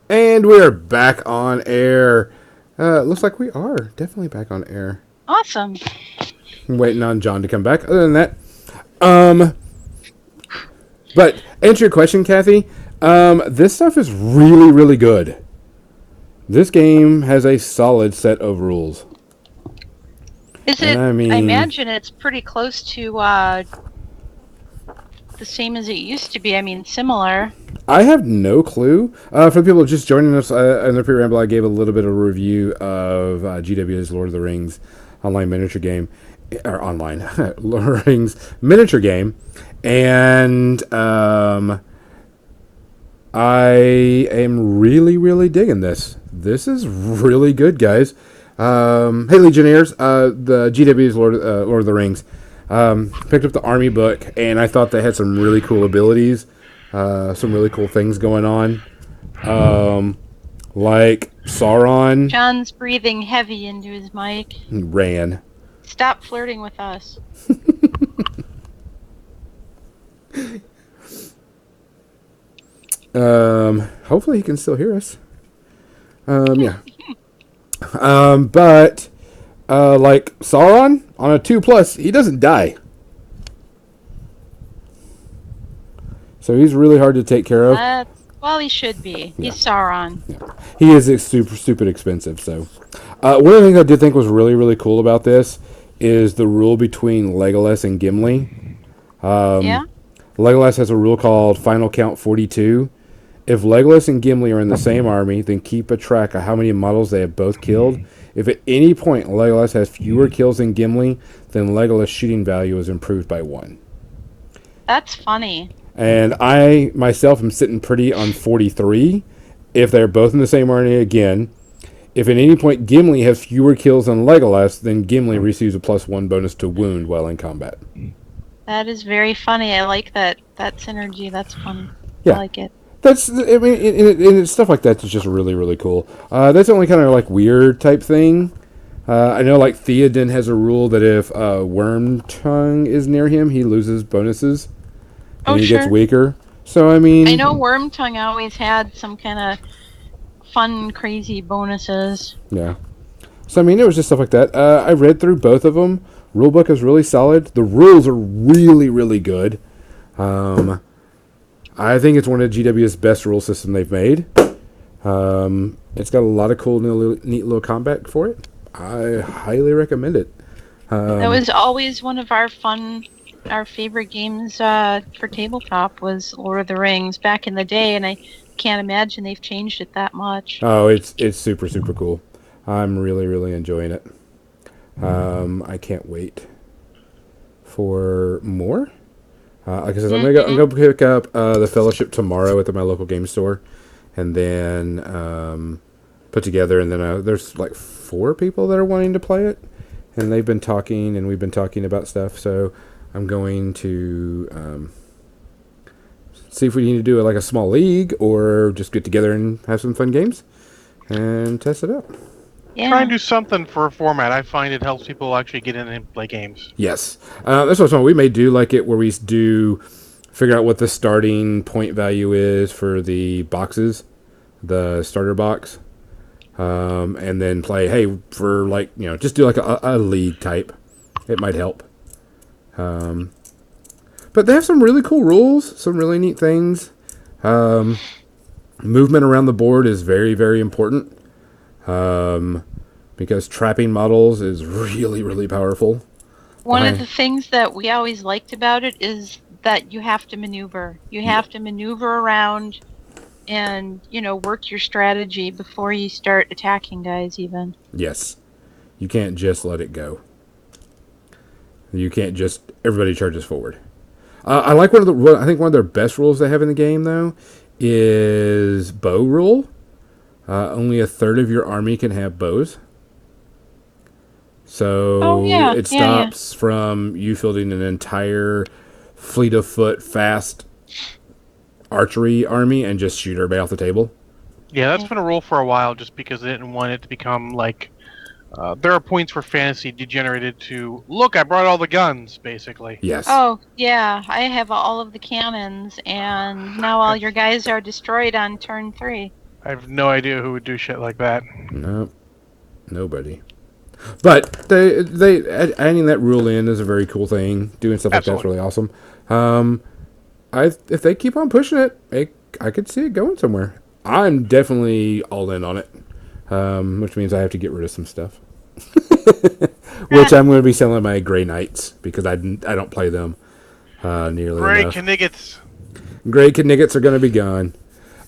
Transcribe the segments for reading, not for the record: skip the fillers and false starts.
And we're back on air. Looks like we are definitely back on air. Awesome. I'm waiting on John to come back. Other than that, um, but answer your question, Kathy. This stuff is really, really good. This game has a solid set of rules, Is and it? I I mean, imagine it's pretty close to the same as it used to be. I mean, similar. I have no clue. For the people just joining us in the pre-ramble, I gave a little bit of a review of GW's Lord of the Rings online miniature game, or online Lord of the Rings miniature game, and I am really, really digging this. This is really good, guys. Hey, Legionnaires, the GW's Lord of the Rings. Picked up the Army book, and I thought they had some really cool abilities, some really cool things going on. Like Sauron John's breathing heavy into his mic. ran. Stop flirting with us. Hopefully, he can still hear us. Yeah. But like Sauron on a 2+, he doesn't die. So he's really hard to take care of. Well, he should be. Yeah. He's Sauron. Yeah. He is super stupid expensive. So one of the things I did think was really really cool about this is the rule between Legolas and Gimli. Yeah. Legolas has a rule called Final Count 42. If Legolas and Gimli are in the same army, then keep a track of how many models they have both killed. If at any point Legolas has fewer kills than Gimli, then Legolas' shooting value is improved by 1. That's funny. And I myself am sitting pretty on 43. If they're both in the same army again, if at any point Gimli has fewer kills than Legolas, then Gimli receives a +1 bonus to wound while in combat. That is very funny. I like that synergy. That's funny. I Yeah, like it. that's I mean, and stuff like that's just really really cool. That's the only kind of like weird type thing. I know like Theoden has a rule that if Worm Tongue is near him, he loses bonuses and Oh, he gets sure. weaker. So I I know mean, Wormtongue always had some kind of fun, crazy bonuses. yeah. So I mean, it was just stuff like that. I read through both of them. Rulebook is really solid. The rules are really really good. Um, I think it's one of GW's best rule system they've made. It's got a lot of cool, neat little combat for it. I highly recommend it. That was always one of our favorite games for tabletop was Lord of the Rings back in the day, and I can't imagine they've changed it that much. Oh, it's super super cool. I'm really really enjoying it. I can't wait for more. Like I said, I'm gonna pick up the Fellowship tomorrow at my local game store, and then put together. And then there's like 4 people that are wanting to play it, and they've been talking, and we've been talking about stuff. So I'm going to see if we need to do like a small league or just get together and have some fun games and test it out. Yeah. Try and do something for a format. I find it helps people actually get in and play games. Yes, that's what we may do. Like it where we do figure out what the starting point value is for the boxes, the starter box, and then play. Hey, for like just do like a league type. It might help. But they have some really cool rules, some really neat things. Movement around the board is very very important. Because trapping models is really really powerful. One of the things that we always liked about it is that you have to maneuver. You have to maneuver around and, work your strategy before you start attacking guys even. Yes. You can't just let it go. You can't just everybody charges forward. I like I think one of their best rules they have in the game though is bow rule. Only a third of your army can have bows. So it stops from you fielding an entire fleet of foot fast archery army and just shoot everybody off the table. Yeah, that's been a rule for a while just because they didn't want it to become like... there are points where fantasy degenerated to, look, I brought all the guns, basically. Yes. Oh, yeah, I have all of the cannons, and now all your guys are destroyed on turn 3. I have no idea who would do shit like that. Nope, nobody. But they adding that rule in is a very cool thing. Doing stuff like that's Absolutely. really awesome. If they keep on pushing it, I could see it going somewhere. I'm definitely all in on it, which means I have to get rid of some stuff. Which I'm going to be selling my Grey Knights because I don't play them nearly Great enough. Kniggets. Grey Kniggets are going to be gone.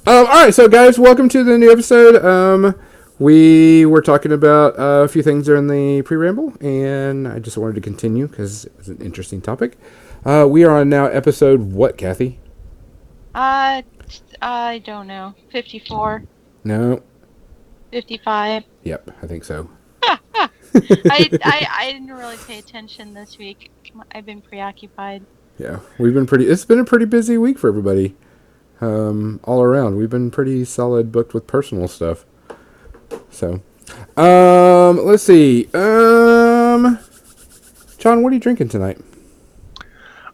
All right, so guys, welcome to the new episode. We were talking about a few things during the pre-ramble, and I just wanted to continue because it's an interesting topic. We are on now episode what, Kathy? I don't know. 54, No. 55. Yep, I think so. I didn't really pay attention this week. I've been preoccupied. Yeah, it's been a pretty busy week for everybody. All around. We've been pretty solid booked with personal stuff. So, let's see. John, what are you drinking tonight?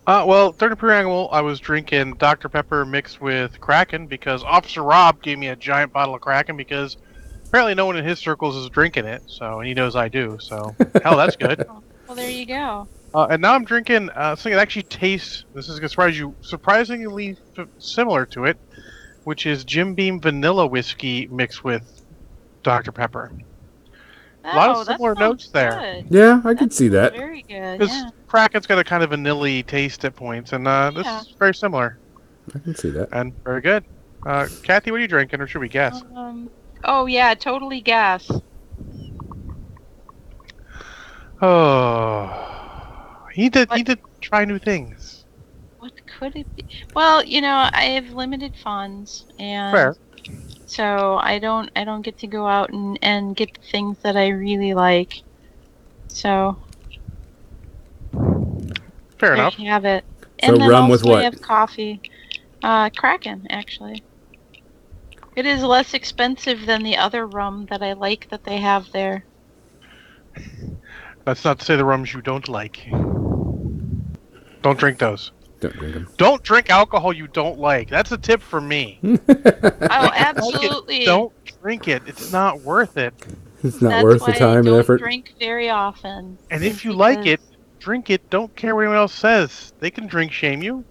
Well, during the pre-annual, I was drinking Dr. Pepper mixed with Kraken because Officer Rob gave me a giant bottle of Kraken because apparently no one in his circles is drinking it, and he knows I do, so hell, that's good. Oh, well, there you go. And now I'm drinking something that actually tastes, this is going to surprise you, surprisingly similar to it, which is Jim Beam Vanilla Whiskey mixed with Dr. Pepper. A lot of that similar notes sounds there. good. Yeah, I could see that. Very good. Because Yeah. Kraken's got a kind of vanilla taste at points, and this Yeah. is very similar I can see that. and very good. Kathy, what are you drinking, or should we guess? Oh yeah, totally gas. Oh, he did try new things. What could it be? Well, I have limited funds, and Fair. so I don't get to go out and get the things that I really like. So Fair there enough. you have it. So And then rum also with what? I have coffee. Kraken, actually. It is less expensive than the other rum that I like that they have there. That's not to say the rums you don't like. Don't drink those. Don't drink them. Don't drink alcohol you don't like. That's a tip for me. Oh, absolutely. Don't drink it. It's not worth it. It's not That's worth why the time I and don't effort. drink very often. And if you like it, drink it. Don't care what anyone else says. They can drink shame you.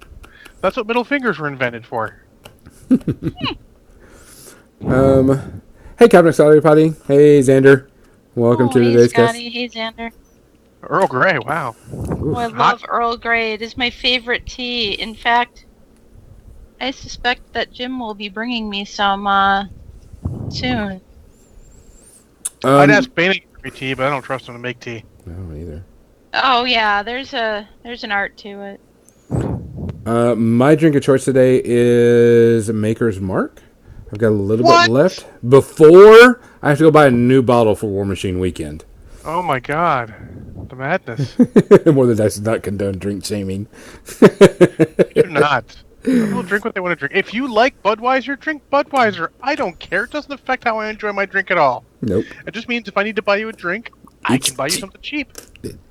That's what middle fingers were invented for. Hey, Captain Salary Potty. Hey, Xander. Welcome to hey, today's cast. Scotty. Hey, Xander. Earl Grey, wow. Oh, I Hot. love Earl Grey. It is my favorite tea. In fact, I suspect that Jim will be bringing me some soon. I'd ask Bane to make tea, but I don't trust him to make tea. No, either. Oh yeah, there's an art to it. My drink of choice today is Maker's Mark. I've got a little What? bit left before I have to go buy a new bottle for Warmachine Weekend. Oh my god. The madness. More than Dice does not condone drink shaming. Do not. People drink what they want to drink. If you like Budweiser, drink Budweiser. I don't care. It doesn't affect how I enjoy my drink at all. Nope. It just means if I need to buy you a drink, I It's can buy you cheap. something cheap.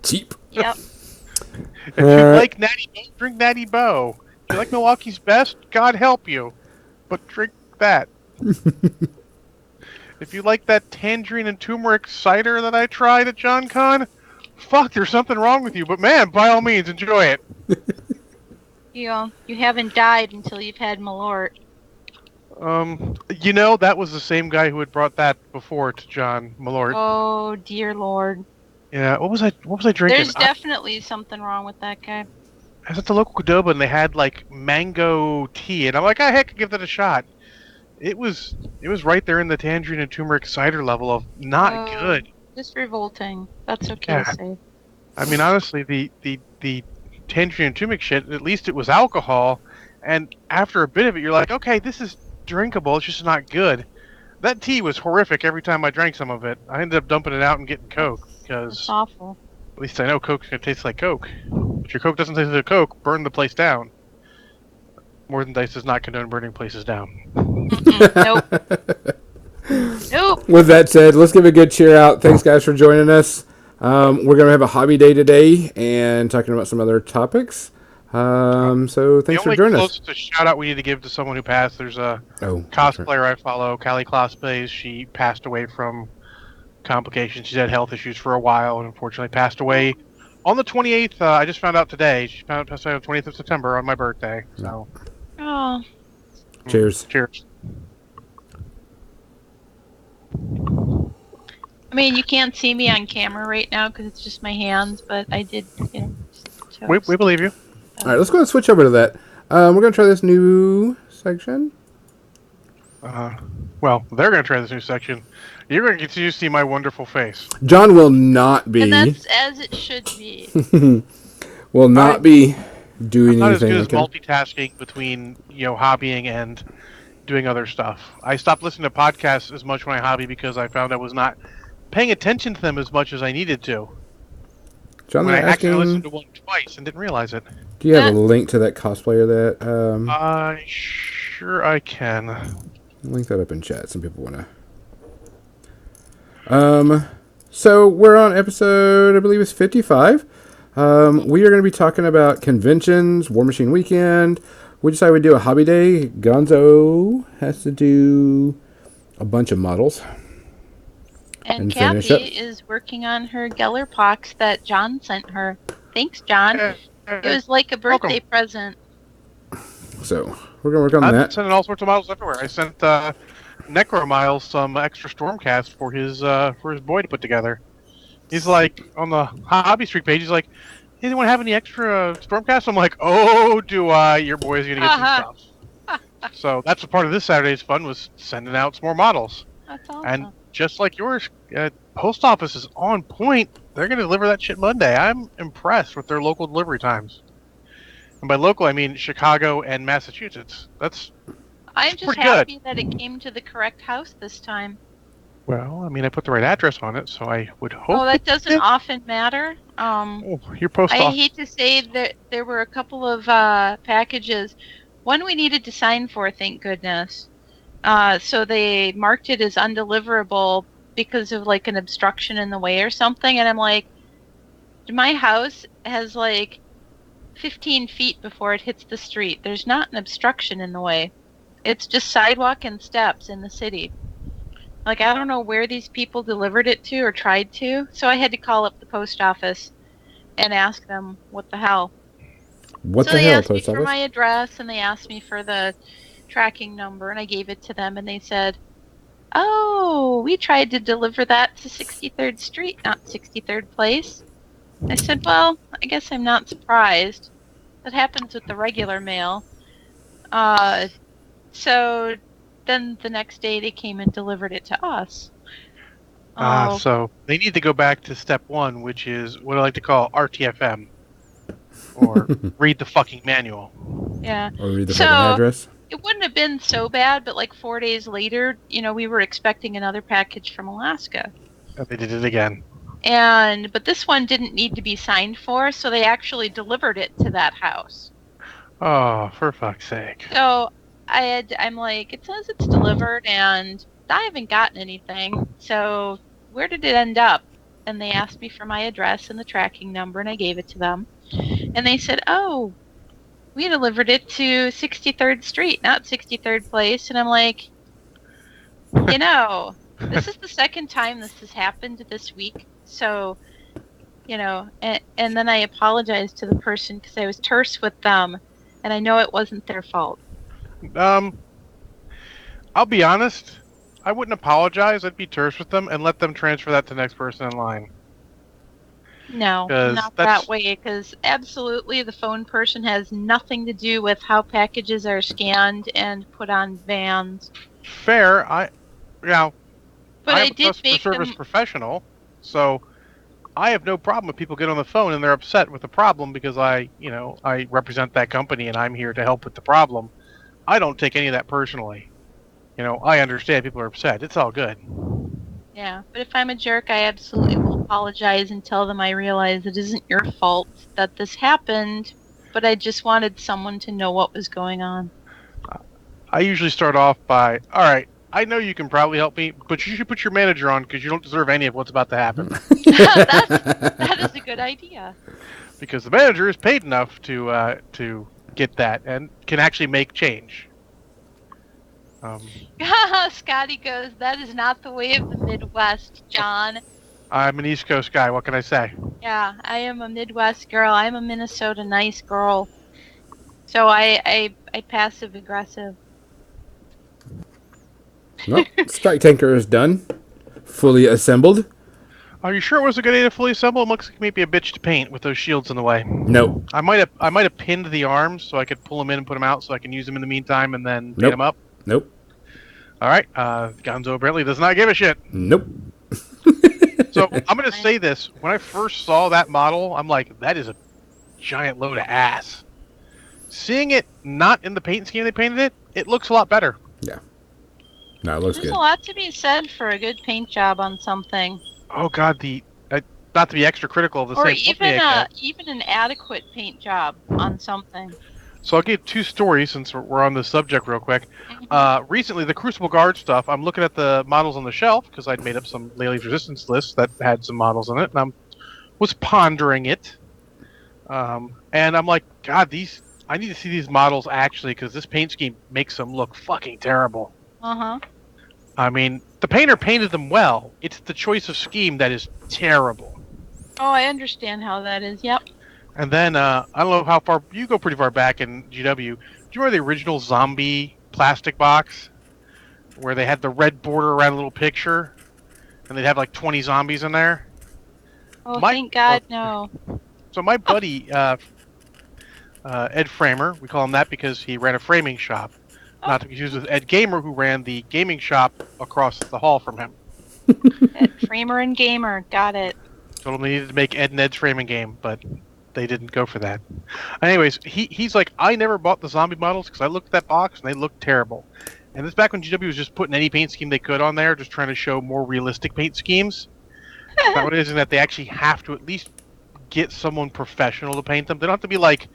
Cheap. Yep. If you like Natty Bo, drink Natty Bo. If you like Milwaukee's Best, God help you. But drink that. If you like that tangerine and turmeric cider that I tried at John Con, fuck, there's something wrong with you. But man, by all means, enjoy it. You haven't died until you've had Malort. That was the same guy who had brought that before to John Malort. Oh dear Lord. Yeah, what was I drinking? There's definitely something wrong with that guy. I was at the local Qdoba and they had like mango tea, and I'm like, heck, give that a shot. It was right there in the tangerine and turmeric cider level of not Oh. good. Just revolting. That's okay Yeah. to say. I mean, honestly, the tangerine and turmeric shit, at least it was alcohol, and after a bit of it, you're like, okay, this is drinkable. It's just not good. That tea was horrific every time I drank some of it. I ended up dumping it out and getting Coke because It's awful. at least I know Coke's gonna taste like Coke. If your Coke doesn't taste like Coke, burn the place down. More Than Dice does not condone burning places down. Nope. Nope. With that said, let's give a good cheer out. Thanks, guys, for joining us. We're going to have a hobby day today and talking about some other topics. So thanks The for only joining us. closest shout out we need to give to someone who passed, there's a Oh, that's right. cosplayer I follow, Callie Cosplays. She passed away from complications. She's had health issues for a while and unfortunately passed away on the 28th. I just found out today. She passed away on the 20th of September on my birthday. So, Oh, Cheers. Cheers. I mean, you can't see me on camera right now because it's just my hands, but I did get We toast. believe you. All right, let's go and switch over to that. We're going to try this new section. Well, they're going to try this new section. You're going to get to see my wonderful face. John will not be. And that's as it should be. will not be doing I'm not as anything. good as multitasking between hobbying and doing other stuff. I stopped listening to podcasts as much when I hobby because I found I was not paying attention to them as much as I needed to. John, When I they're actually listened asking, to one twice and didn't realize it. do you have a link to that cosplayer that... Sure I can. link that up in chat. Some people want to... So we're on episode, I believe it's 55. We are going to be talking about conventions, Warmachine Weekend. We decided we'd do a hobby day. Gonzo has to do a bunch of models. And finish Kathy it. is working on her Gellerpox that John sent her. Thanks, John. It was like a birthday present. So we're going to work on I'm that. sending all sorts of models everywhere. I sent Necromiles some extra Stormcast for his boy to put together. He's like, on the Hobby Street page, he's like, hey, anyone have any extra Stormcast? I'm like, oh, do I? Your boy's going to get some stuff. So that's a part of this Saturday's fun, was sending out some more models. That's awesome. And just like yours, post office is on point. They're going to deliver that shit Monday. I'm impressed with their local delivery times. And by local, I mean Chicago and Massachusetts. I'm just pretty happy that it came to the correct house this time. Well, I mean, I put the right address on it, so I would hope. Oh, that doesn't often matter. Your post I office. hate to say that there were a couple of packages. One we needed to sign for, thank goodness. So they marked it as undeliverable because of like an obstruction in the way or something. And I'm like, my house has like 15 feet before it hits the street. There's not an obstruction in the way. It's just sidewalk and steps in the city. Like, I don't know where these people delivered it to or tried to. So I had to call up the post office and ask them what the hell. What So the they hell, asked me post for office? my address and they asked me for the tracking number and I gave it to them and they said, oh, we tried to deliver that to 63rd Street, not 63rd Place. I said, well, I guess I'm not surprised. That happens with the regular mail. So then the next day they came and delivered it to us. So they need to go back to step one, which is what I like to call RTFM. Or read the fucking manual. Yeah. Or read the fucking address. It wouldn't have been so bad, but like 4 days later, we were expecting another package from Alaska. And they did it again. But this one didn't need to be signed for, so they actually delivered it to that house. Oh, for fuck's sake. So I'm like, it says it's delivered and I haven't gotten anything. So where did it end up? And they asked me for my address and the tracking number and I gave it to them. And they said, oh, we delivered it to 63rd Street, not 63rd Place. And I'm like, this is the second time this has happened this week. So, and then I apologized to the person because I was terse with them. And I know it wasn't their fault. I'll be honest. I wouldn't apologize. I'd be terse with them and let them transfer that to the next person in line. No, not that way, because absolutely the phone person has nothing to do with how packages are scanned and put on vans. Fair. But I'm I a did customer make service them. professional, so I have no problem if people get on the phone and they're upset with the problem because I represent that company and I'm here to help with the problem. I don't take any of that personally. I understand people are upset. It's all good. Yeah, but if I'm a jerk, I absolutely will apologize and tell them I realize it isn't your fault that this happened, but I just wanted someone to know what was going on. I usually start off by, all right, I know you can probably help me, but you should put your manager on because you don't deserve any of what's about to happen. That is a good idea. because the manager is paid enough to get that and can actually make change. Scotty goes, that is not the way of the Midwest, John. I'm an East Coast guy. What can I say? Yeah, I am a Midwest girl. I'm a Minnesota nice girl. So I passive aggressive. Well, Strike Tanker is done. Fully assembled. Are you sure it was a good idea to fully assemble? It looks like maybe a bitch to paint with those shields in the way. Nope. I might have pinned the arms so I could pull them in and put them out so I can use them in the meantime and then paint Nope. them up. Nope. All right. Gonzo apparently does not give a shit. Nope. So I'm going to say this. When I first saw that model, I'm like, that is a giant load of ass. Seeing it not in the paint scheme they painted it, it looks a lot better. Yeah. No, it looks There's good. a lot to be said for a good paint job on something. Oh God, not to be extra critical of the Or same company, even an adequate paint job on something. So I'll give 2 stories since we're on this subject real quick. Recently, the Crucible Guard stuff, I'm looking at the models on the shelf because I'd made up some Leyland's Resistance lists that had some models in it, and I was pondering it. And I'm like, God, I need to see these models actually because this paint scheme makes them look fucking terrible. Uh-huh. I mean, the painter painted them well. It's the choice of scheme that is terrible. Oh, I understand how that is. Yep. And then, I don't know how far, you go pretty far back in GW. Do you remember the original zombie plastic box? Where they had the red border around a little picture? And they'd have like 20 zombies in there? Oh, thank God, no. So my buddy, Ed Framer, we call him that because he ran a framing shop. Not to be confused with Ed Gamer, who ran the gaming shop across the hall from him. Ed Framer and Gamer, got it. Told him they needed to make Ed and Ed's framing game, but they didn't go for that. Anyways, he's like, I never bought the zombie models because I looked at that box and they looked terrible. And this back when GW was just putting any paint scheme they could on there, just trying to show more realistic paint schemes. Now it isn't that they actually have to at least get someone professional to paint them. They don't have to be like,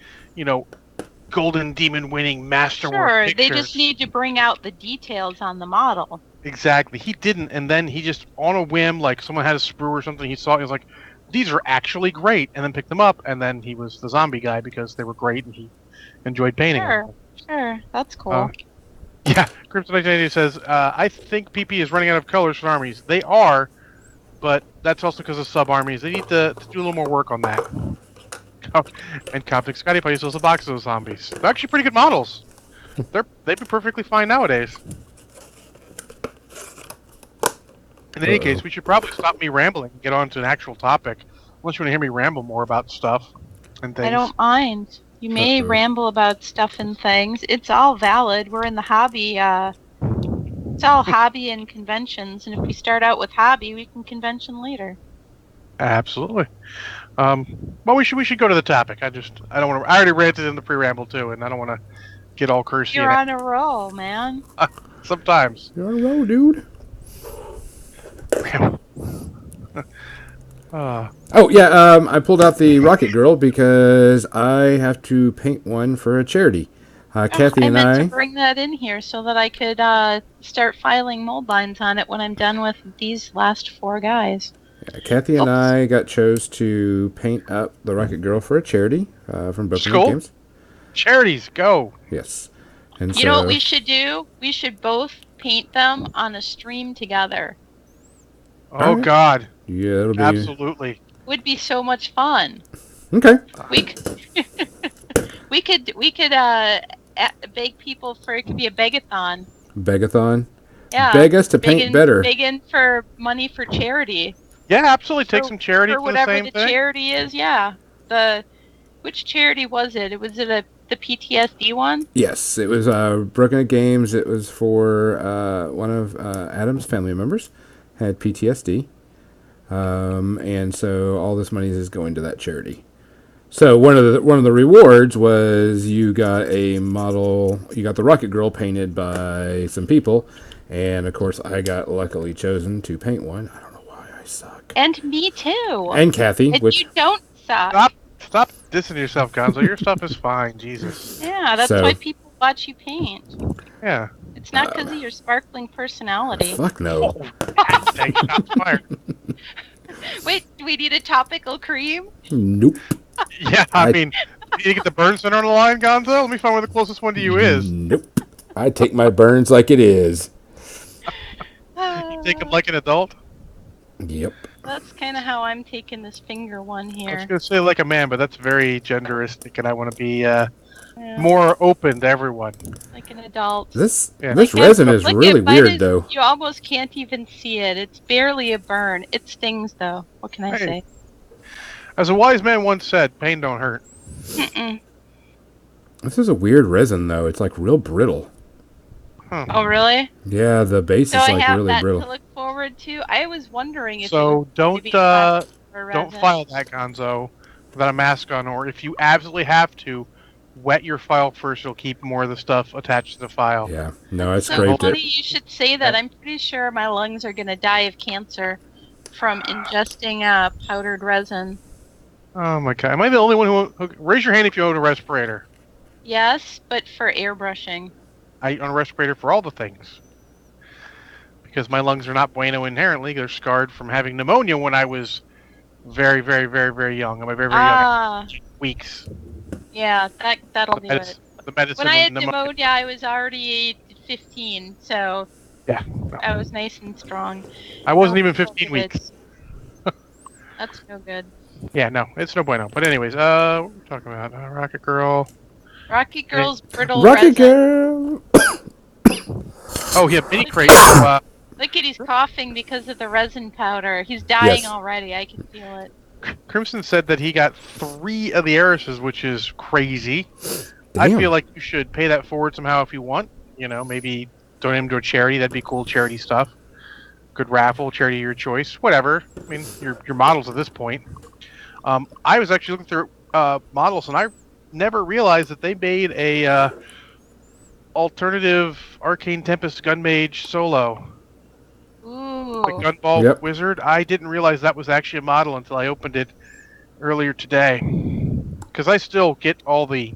Golden Demon winning masterwork Sure, pictures. they just need to bring out the details on the model. Exactly. He didn't, and then he just, on a whim, like someone had a sprue or something, he saw it, he was like, these are actually great, and then picked them up, and then he was the zombie guy because they were great and he enjoyed painting them. Sure, that's cool. Yeah, Crimson 1980 says, I think PP is running out of colors for armies. They are, but that's also because of sub-armies. They need to do a little more work on that. And Coptic Scotty Pie sells a box of those zombies. They're actually pretty good models. They'd be perfectly fine nowadays. In any case, we should probably stop me rambling and get on to an actual topic. Unless you want to hear me ramble more about stuff and things. I don't mind. You may ramble about stuff and things. It's all valid. We're in the hobby. It's all hobby and conventions. And if we start out with hobby, we can convention later. Absolutely. Well, we should go to the topic. I don't want to. I already ranted in the pre-ramble too, and I don't want to get all cursy. You're on a roll, man. Sometimes. You're on a roll, dude. Oh yeah, I pulled out the Rocket Girl because I have to paint one for a charity. Kathy and I meant to bring that in here so that I could start filing mold lines on it when I'm done with these last 4 guys. Yeah, Kathy and I got chose to paint up the Rocket Girl for a charity from Broken Games. Charities, go! Yes. And you know what we should do? We should both paint them on a stream together. Oh right. God! Yeah, it'll be Absolutely. Would be so much fun. Okay. We could beg people for it could be a begathon. Begathon. Yeah. Beg us to paint better. Beg in for money for charity. Yeah, absolutely. Take some charity for for whatever the same thing. Charity is. Yeah. Which charity was it? Was it the PTSD one? Yes, it was Broken Games. It was for one of Adam's family members had PTSD, and so all this money is going to that charity. So one of the rewards was you got a model. You got the Rocket Girl painted by some people, and of course I got luckily chosen to paint one. I don't know why I suck. And me too. And Kathy, and which you don't suck. Stop dissing yourself, Gonzo. Your stuff is fine. Jesus. Yeah, that's why people watch you paint. Yeah. It's not because of your sparkling personality. Fuck no. Shots fired. Wait, do we need a topical cream? Nope. Yeah, I mean, you get the burn center on the line, Gonzo? Let me find where the closest one to you is. Nope. I take my burns like it is. You take them like an adult? Yep. That's kind of how I'm taking this finger one I was here. going to say like a man, but that's very genderistic, and I want to be Yeah, more open to everyone. like an adult. This Yeah. this Like resin it- is look, really it might weird as- though. You almost can't even see it. It's barely a burn. It stings though. What can I Hey. say? As a wise man once said, pain don't hurt. Mm-mm. This is a weird resin though. It's like real brittle. Huh. Oh, really? Yeah, the base So is I like have really that brittle. to look forward to. I was wondering if it So was don't maybe less for don't resin. file that, Gonzo, without a mask on, or if you absolutely have to, wet your file first. It'll keep more of the stuff attached to the file. Yeah. No, I So scraped funny it. you should say that. I'm pretty sure my lungs are going to die of cancer from ingesting powdered resin. Oh my god! Am I the only one who raise your hand if you own a respirator? Yes, but for airbrushing. I own a respirator for all the things. Because my lungs are not bueno inherently. They're scarred from having pneumonia when I was very, very, very, very young. I'm a very, very young Ah, weeks. yeah, that'll The, do medic- it. the medicine When I of had pneumonia, I was already 15, so Yeah. I was nice and strong. I wasn't No even 15 COVID. weeks. That's no good. Yeah, no, it's no bueno. But anyways, what are we talking about? Rocket Girl. Rocket Girl's brittle Rocket resin. Girl. Oh, yeah, mini crate. Look at he's coughing because of the resin powder. He's dying Yes. already. I can feel it. Crimson said that he got 3 of the heiresses, which is crazy. Damn. I feel like you should pay that forward somehow if you want. You know, maybe donate them to a charity. That'd be cool charity stuff. Good raffle, charity of your choice, whatever. I mean, your models at this point. I was actually looking through models, and I never realized that they made a alternative Arcane Tempest Gunmage solo. Ooh. The Gunball Yep. Wizard. I didn't realize that was actually a model until I opened it earlier today. Because I still get all the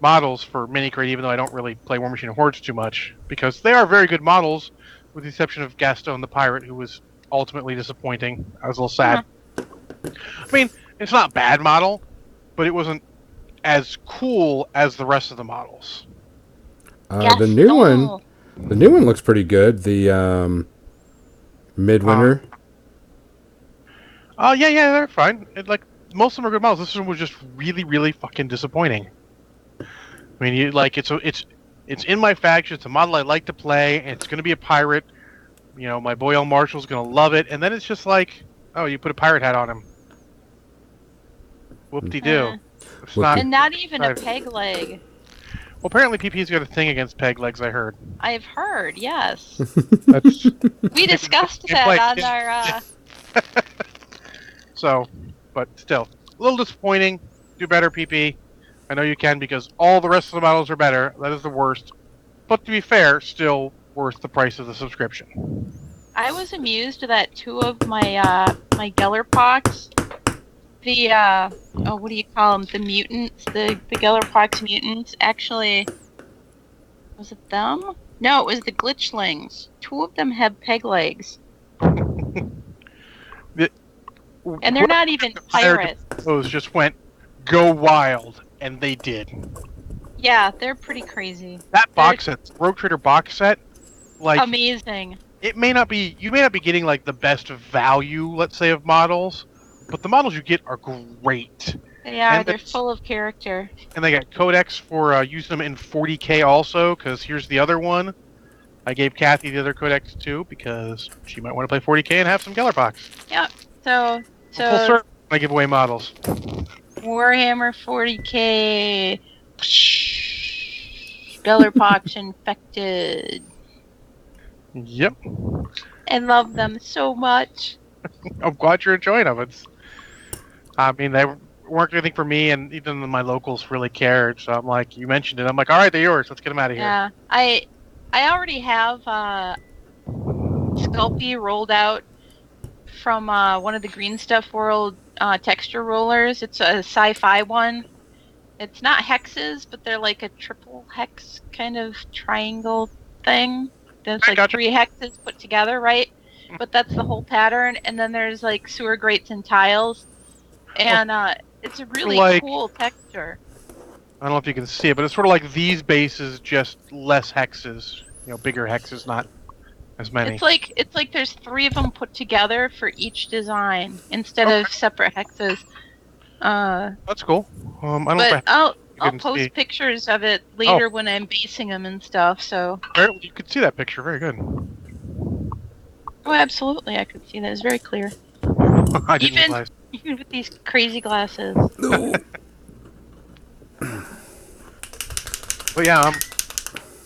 models for Minicrate, even though I don't really play Warmachine and Hordes too much. Because they are very good models, with the exception of Gaston the Pirate, who was ultimately disappointing. I was a little sad. I mean, it's not a bad model, but it wasn't as cool as the rest of the models. The new one looks pretty good. The Midwinter. Oh yeah, they're fine. Like most of them are good models. This one was just really, really fucking disappointing. I mean, it's in my faction. It's a model I like to play, and it's going to be a pirate. You know, my boy El Marshall's going to love it, and then it's just like, oh, you put a pirate hat on him. Whoop-de-doo. It's not. And not even a Right. peg leg. Well, apparently PP's got a thing against peg legs. I heard. I've heard, yes. That's We discussed Can't play. that on our. So, but still, a little disappointing. Do better, PP. I know you can because all the rest of the models are better. That is the worst. But to be fair, still worth the price of the subscription. I was amused that 2 of my my Gellerpox, what do you call them? The mutants, the Gellerpox mutants. Actually, was it them? No, it was the Glitchlings. 2 of them have peg legs, and they're not even pirates. Those just went go wild, and they did. Yeah, they're pretty crazy. That box set, Rogue Trader box set, like Amazing. it may not be. You may not be getting like the best value, let's say, of models, but the models you get are great. They are. And They're it's- full of character. And they got codex for using them in 40k also, because here's the other one. I gave Kathy the other codex too, because she might want to play 40k and have some Gellerbox. So Full circle, I give away models. Warhammer 40k, Gellerpox infected. Yep. I love them so much. I'm glad you're enjoying them. I mean, they weren't anything for me, and even my locals really cared. So I'm like, you mentioned it. I'm like, all right, they're yours. Let's get them out of here. Yeah, I already have Sculpey rolled out from one of the Green Stuff World texture rollers. It's a sci-fi one. It's not hexes, but they're like a triple hex kind of triangle thing. There's I like gotcha. 3 hexes put together, right? But that's the whole pattern. And then there's like sewer grates and tiles. And It's a really like, cool texture. I don't know if you can see it, but it's sort of like these bases, just less hexes. Bigger hexes, not as many. It's like there's 3 of them put together for each design instead Okay. of separate hexes. That's cool. I don't know But if I'll can post see. pictures of it later when I'm basing them and stuff. So You could see that picture. Very good. oh, absolutely, I could see that. It's very clear, I didn't even realize. even with these crazy glasses. No. But yeah,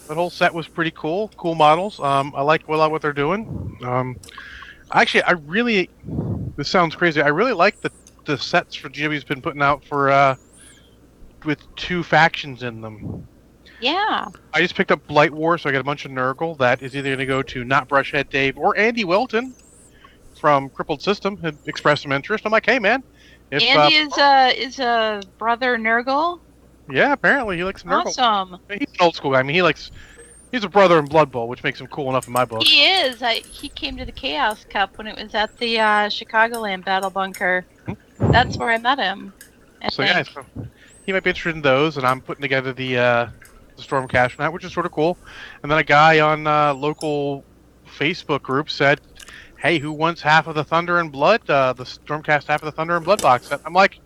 that whole set was pretty cool. Cool models. I like what they're doing. Actually, I really. This sounds crazy. I really like the sets for GW's been putting out for with 2 factions in them. Yeah. I just picked up Blight War, so I got a bunch of Nurgle that is either going to go to not Brushhead Dave or Andy Welton from Crippled System had expressed some interest. I'm like, hey man, if Andy is a brother Nurgle. yeah, apparently he likes Nurgle. Awesome. He's an old school guy. I mean, he's a brother in Blood Bowl, which makes him cool enough in my book. He is. He came to the Chaos Cup when it was at the Chicagoland Battle Bunker. That's where I met him. So yeah, so he might be interested in those, and I'm putting together the Stormcast for that, which is sort of cool. And then a guy on local Facebook group said, "Hey, who wants half of the Thunder and Blood? The Stormcast half of the Thunder and Blood box set?" I'm like,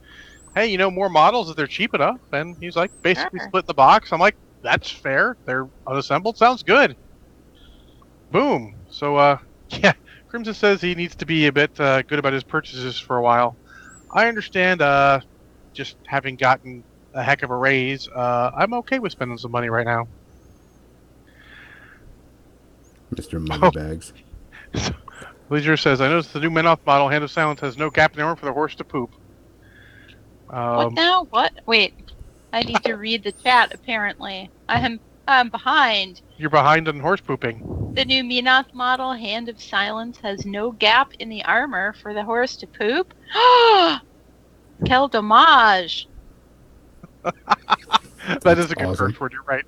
"Hey, more models if they're cheap enough." And he's like, basically split the box. I'm like, "That's fair. They're unassembled. Sounds good." Boom. So yeah, Crimson says he needs to be a bit good about his purchases for a while. I understand. Just having gotten a heck of a raise, I'm okay with spending some money right now. Mr. Moneybags. Leisure says, I noticed the new Menoth model, Hand of Silence, has no gap in the armor for the horse to poop. What now? What? Wait. I need to read the chat, apparently. I'm behind. You're behind on horse pooping. The new Menoth model, Hand of Silence, has no gap in the armor for the horse to poop? Quel dommage. That is a good Awesome. curse word, you're right.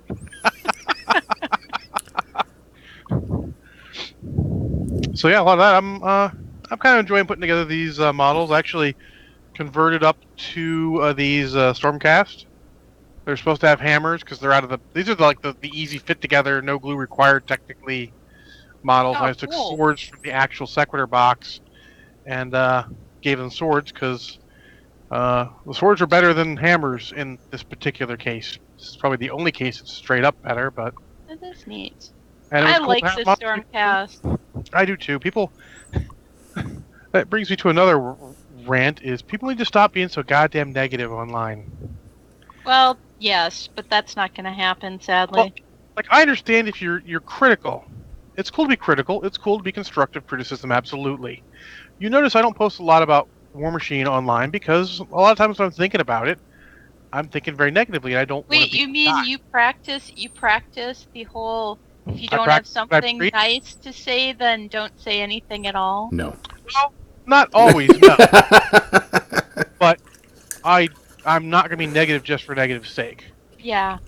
So yeah, a lot of that. I'm kind of enjoying putting together these models. I actually converted up to these Stormcast. They're supposed to have hammers because they're out of the. These are the easy fit together, no glue required technically models. Oh, I took cool. swords from the actual Sequitur box and gave them swords because the swords are better than hammers in this particular case. This is probably the only case that's straight up better, but. That is neat. And it was I cool like to have the models. Stormcast. I do too. People. That brings me to another rant: is people need to stop being so goddamn negative online. Well, yes, but that's not going to happen, sadly. Well, like I understand if you're critical, it's cool to be critical. It's cool to be constructive criticism. Absolutely. You notice I don't post a lot about Warmachine online because a lot of times when I'm thinking about it, I'm thinking very negatively, and I don't. Wait, you mean you practice the whole? If you don't have practice what I something preach? nice to say, then don't say anything at all. No. Well, not always, no. But I'm not going to be negative just for negative sake. Yeah.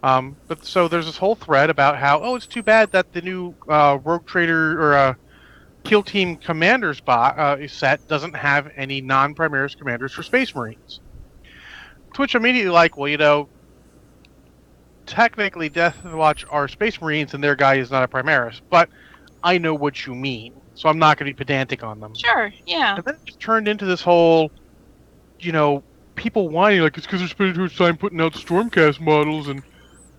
But so there's this whole thread about how it's too bad that the new Rogue Trader or Kill Team Commanders set doesn't have any non-Primaris commanders for Space Marines. To which I'm immediately like, well, technically Death Watch are Space Marines and their guy is not a Primaris, but I know what you mean, so I'm not going to be pedantic on them. Sure. Yeah. And then it just turned into this whole, people whining like it's because they're spending too much time putting out Stormcast models and,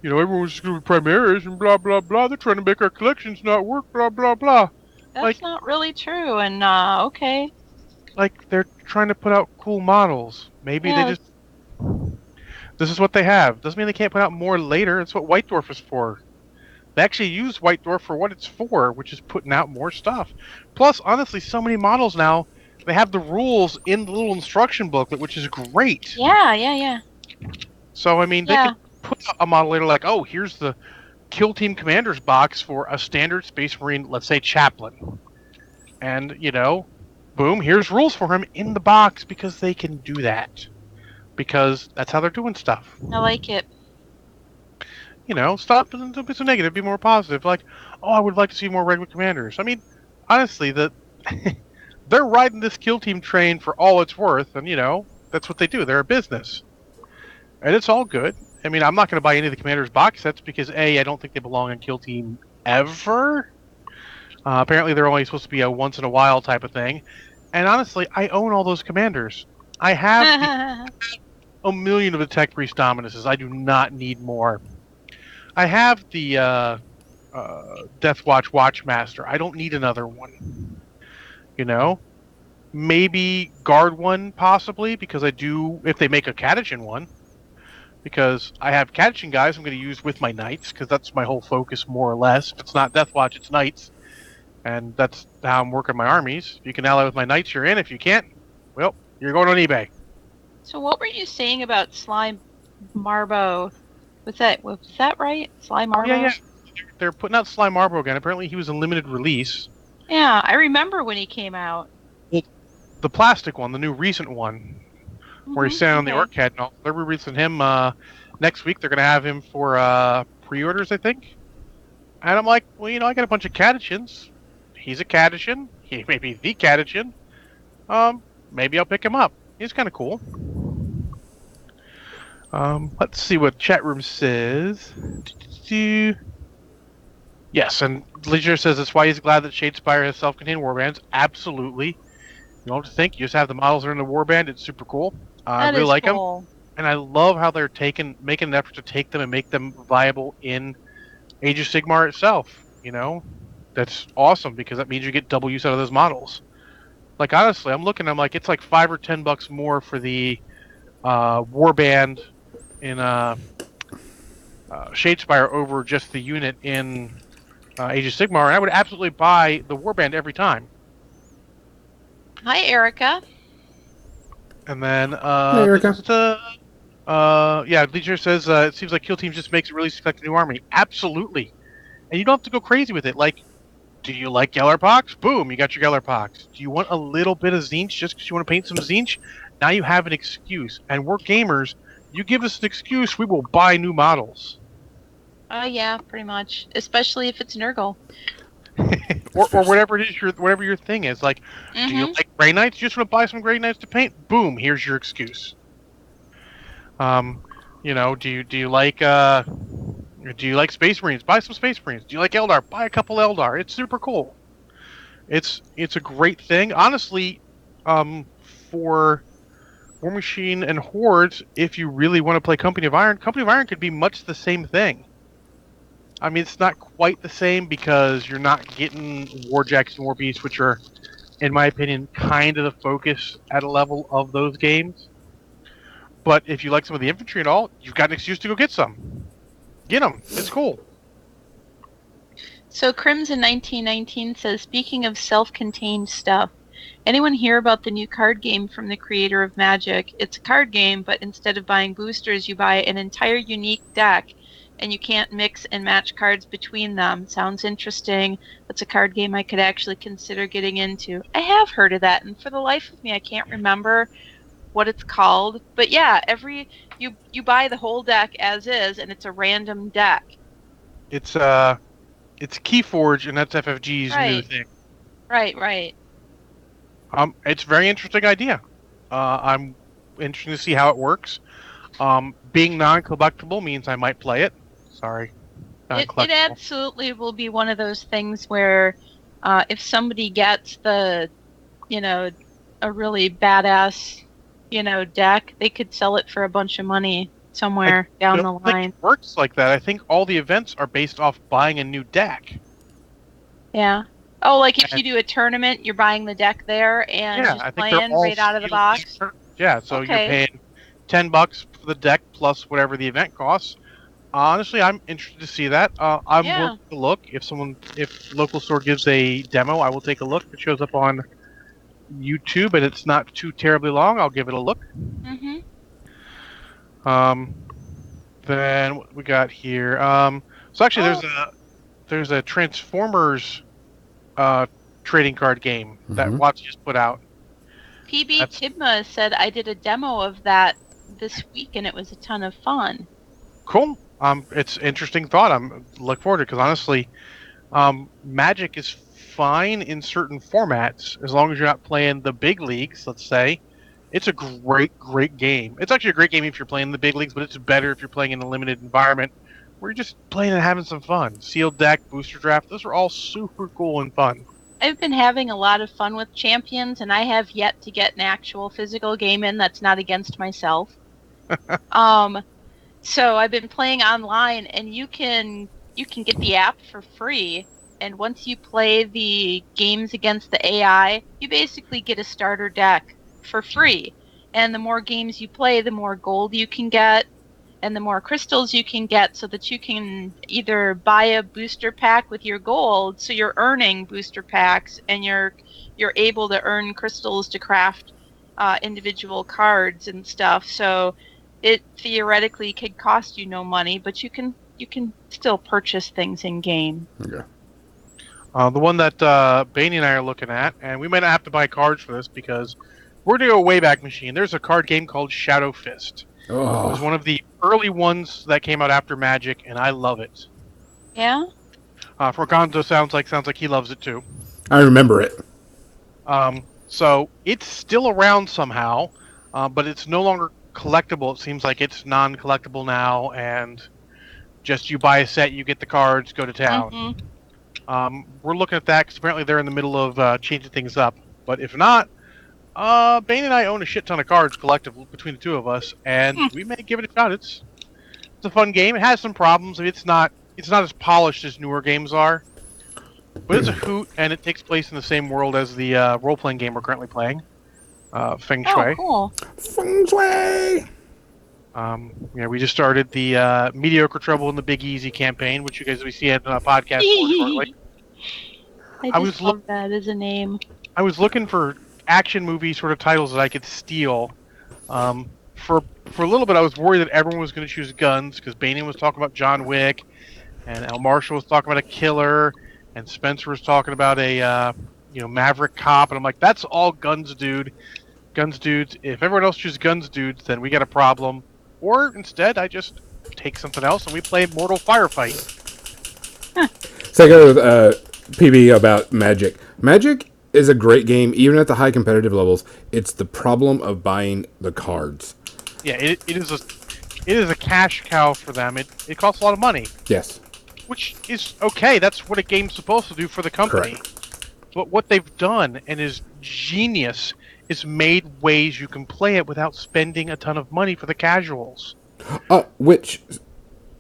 everyone's just going to be Primaris and blah, blah, blah. They're trying to make our collections not work, blah, blah, blah. That's not really true. And okay. Like, they're trying to put out cool models. Maybe Yeah. they just... This is what they have. Doesn't mean they can't put out more later. It's what White Dwarf is for. They actually use White Dwarf for what it's for, which is putting out more stuff. Plus, honestly, so many models now, they have the rules in the little instruction booklet, which is great. Yeah. So, I mean, they Yeah. can put out a model later like, here's the Kill Team Commander's box for a standard Space Marine, let's say, Chaplain. And, boom, here's rules for him in the box because they can do that. Because that's how they're doing stuff. I like it. Stop, don't be so negative, be more positive. Like, I would like to see more regular commanders. I mean, honestly, they're riding this Kill Team train for all it's worth, and, That's what they do. They're a business, and it's all good. I mean, I'm not going to buy any of the Commander's box sets because I don't think they belong on Kill Team ever. Apparently, they're only supposed to be a once in a while type of thing. And honestly, I own all those Commanders. I have a million of the Tech Priest Dominuses. I do not need more. I have the Death Watch Watchmaster. I don't need another one. You know? Maybe guard one, possibly, because I do, if they make a Catechin one. Because I have Catechin guys I'm going to use with my Knights, because that's my whole focus, more or less. If it's not Death Watch, it's Knights. And that's how I'm working my armies. If you can ally with my Knights, you're in. If you can't, well, you're going on eBay. So what were you saying about Sly Marbo? Was that right? Sly Marbo? Yeah. They're putting out Sly Marbo again. Apparently he was a limited release. Yeah, I remember when he came out. The plastic one, the new recent one, where he's standing on the Orc head and all. They're releasing him next week. They're going to have him for pre-orders, I think. And I'm like, well, I got a bunch of Catechins. He's a Catechin. He may be the Catechin. Maybe I'll pick him up. He's kind of cool. Let's see what chat room says. Yes, and Leisure says that's why he's glad that Shadespire has self-contained warbands. Absolutely. You don't have to think. You just have the models that are in the warband. It's super cool. I really like them. And I love how they're making an effort to take them and make them viable in Age of Sigmar itself. That's awesome because that means you get double use out of those models. Like, honestly, I'm like, it's like $5 or $10 more for the warband in Shadespire over just the unit in Age of Sigmar, and I would absolutely buy the warband every time. Hi, Erica. And then, Hey, Erica. Leisure says it seems like Kill Team just makes it really select a new army. Absolutely, and you don't have to go crazy with it. Like, do you like Gellerpox? Boom, you got your Gellerpox. Do you want a little bit of Zinch just because you want to paint some Zinch? Now you have an excuse, and we're gamers. You give us an excuse, we will buy new models. Yeah, pretty much. Especially if it's Nurgle. or whatever it is, whatever your thing is. Like, do you like Grey Knights? You just want to buy some Grey Knights to paint? Boom, here's your excuse. Do you like Space Marines? Buy some Space Marines. Do you like Eldar? Buy a couple Eldar. It's super cool. It's a great thing. Honestly, for Warmachine and Hordes, if you really want to play Company of Iron could be much the same thing. I mean, it's not quite the same because you're not getting Warjacks and Warbeasts, which are, in my opinion, kind of the focus at a level of those games. But if you like some of the infantry and all, you've got an excuse to go get some. Get them. It's cool. So Crimson1919 says, speaking of self-contained stuff, anyone hear about the new card game from the creator of Magic? It's a card game, but instead of buying boosters, you buy an entire unique deck, and you can't mix and match cards between them. Sounds interesting. That's a card game I could actually consider getting into. I have heard of that, and for the life of me, I can't remember what it's called. But yeah, you buy the whole deck as is, and it's a random deck. It's Keyforge, and that's FFG's new thing. Right. It's a very interesting idea. I'm interested to see how it works. Being non-collectible means I might play it. Sorry. It absolutely will be one of those things where if somebody gets a really badass, deck, they could sell it for a bunch of money somewhere down the line. It works like that. I think all the events are based off buying a new deck. Yeah. Oh, like if you do a tournament, you're buying the deck there and just playing right out of the box? Yeah, so you're paying $10 for the deck plus whatever the event costs. Honestly, I'm interested to see that. I'm willing to look. If local store gives a demo, I will take a look. If it shows up on YouTube and it's not too terribly long, I'll give it a look. Then what we got here? So actually, there's a Transformers trading card game that Watts just put out. PB Tibma said I did a demo of that this week and it was a ton of fun. Cool. It's interesting thought. I'm look forward to it because honestly, Magic is fine in certain formats as long as you're not playing the big leagues. Let's say It's a great game. It's actually a great game if you're playing in the big leagues, but it's better if you're playing in a limited environment where you're just playing and having some fun. Sealed deck, booster draft, those are all super cool and fun. I've been having a lot of fun with Champions, and I have yet to get an actual physical game in that's not against myself. So I've been playing online, and you can get the app for free. And once you play the games against the AI, you basically get a starter deck for free. And the more games you play, the more gold you can get, and the more crystals you can get, so that you can either buy a booster pack with your gold, so you're earning booster packs, and you're able to earn crystals to craft individual cards and stuff. So it theoretically could cost you no money, but you can still purchase things in game. Okay. The one that Bainey and I are looking at, and we might not have to buy cards for this because we're going to go way back machine. There's a card game called Shadow Fist. Oh. It was one of the early ones that came out after Magic, and I love it. Yeah? For Gonzo sounds like he loves it too. I remember it. So it's still around somehow, but it's no longer collectible. It seems like it's non-collectible now, and just you buy a set, you get the cards, go to town. Mm-hmm. We're looking at that because apparently they're in the middle of changing things up. But if not, Bane and I own a shit ton of cards collectively between the two of us, and we may give it a shot. It's a fun game. It has some problems. It's not as polished as newer games are, but it's a hoot, and it takes place in the same world as the role-playing game we're currently playing, Feng Shui. Oh, cool. Feng Shui! Yeah, we just started the Mediocre Trouble in the Big Easy campaign, which you guys will see at a podcast shortly. I just love that as a name. I was looking for action movie sort of titles that I could steal. For a little bit, I was worried that everyone was going to choose guns because Bainey was talking about John Wick, and Al Marshall was talking about a killer, and Spencer was talking about a Maverick cop, and I'm like, that's all guns, dude. Guns, dudes. If everyone else chooses guns, dudes, then we got a problem. Or instead, I just take something else and we play Mortal Firefight. So I go with PB about Magic. Magic is a great game, even at the high competitive levels. It's the problem of buying the cards. Yeah, it is a cash cow for them. It costs a lot of money. Yes. Which is okay. That's what a game's supposed to do for the company. Correct. But what they've done, and is genius, is made ways you can play it without spending a ton of money for the casuals. Which,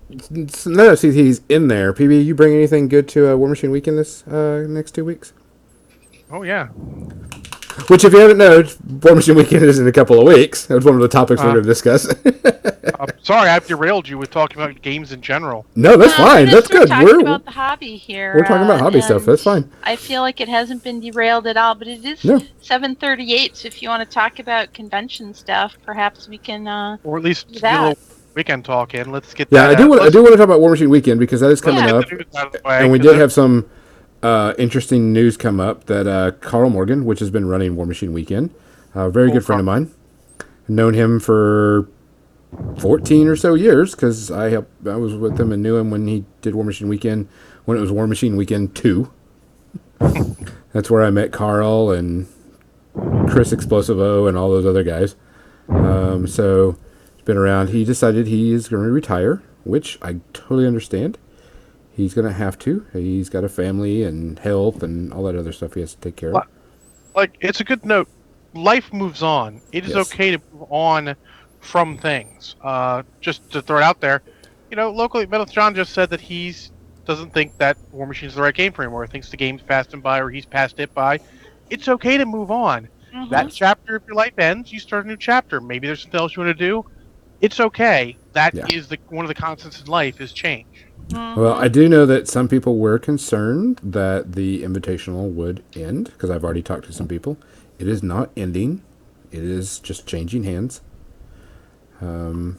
now that he's in there, PB, you bring anything good to Warmachine Weekend this next 2 weeks? Oh, yeah. Which, if you haven't known, Warmachine Weekend is in a couple of weeks. That was one of the topics we're going to discuss. I'm sorry, I've derailed you with talking about games in general. No, that's fine. That's good. We're talking about the hobby here. We're talking about hobby stuff. That's fine. I feel like it hasn't been derailed at all, but it is 7:38. So if you want to talk about convention stuff, perhaps we can. Or at least do get a that. little weekend talk in. Let's get. Yeah, that I do want to talk about Warmachine Weekend because that is coming up, and we did have some interesting news come up that Carl Morgan, which has been running Warmachine Weekend, a very good friend of mine, known him for 14 or so years because I was with him and knew him when he did Warmachine Weekend, when it was Warmachine Weekend 2. That's where I met Carl and Chris Explosivo and all those other guys. So he's been around. He decided he is going to retire, which I totally understand. He's going to have to. He's got a family and health and all that other stuff he has to take care of. Like, it's a good note. Life moves on. It is okay to move on from things. Just to throw it out there, locally, Metal John just said that he doesn't think that Warmachine is the right game for him, or thinks the game's passed him by, or he's passed it by. It's okay to move on. Mm-hmm. That chapter of your life ends, you start a new chapter. Maybe there's something else you want to do. It's okay. That is one of the constants in life is change. Mm-hmm. Well, I do know that some people were concerned that the Invitational would end, because I've already talked to some people. It is not ending. It is just changing hands.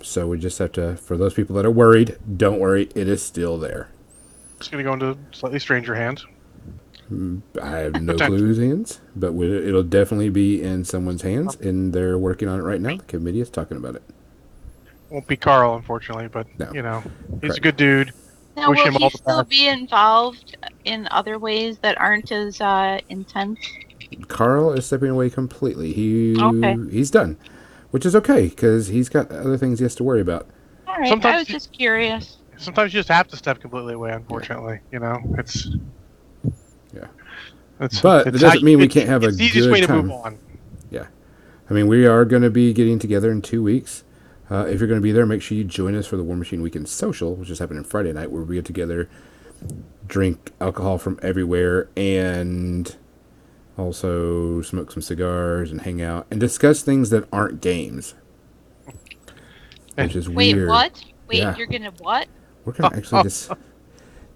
So we just have to, for those people that are worried, don't worry, it is still there. It's going to go into slightly stranger hands. I have no clue whose hands, but it'll definitely be in someone's hands, and they're working on it right now. The committee is talking about it. Won't be Carl, unfortunately, but, he's a good dude. Now, will he still be involved in other ways that aren't as intense? Carl is stepping away completely. Okay. He's done, which is okay because he's got other things he has to worry about. All right. I Sometimes was just curious. Sometimes you just have to step completely away. Unfortunately, it's Yeah. it's But it's that how doesn't mean we it's, can't have a it's the easiest way good to move time. on. Yeah. I mean, we are going to be getting together in 2 weeks. If you're going to be there, make sure you join us for the Warmachine Weekend Social, which is happening Friday night, where we get together, drink alcohol from everywhere, and also smoke some cigars and hang out and discuss things that aren't games, which is Wait, weird. what? Wait, Yeah. you're gonna what? We're going to actually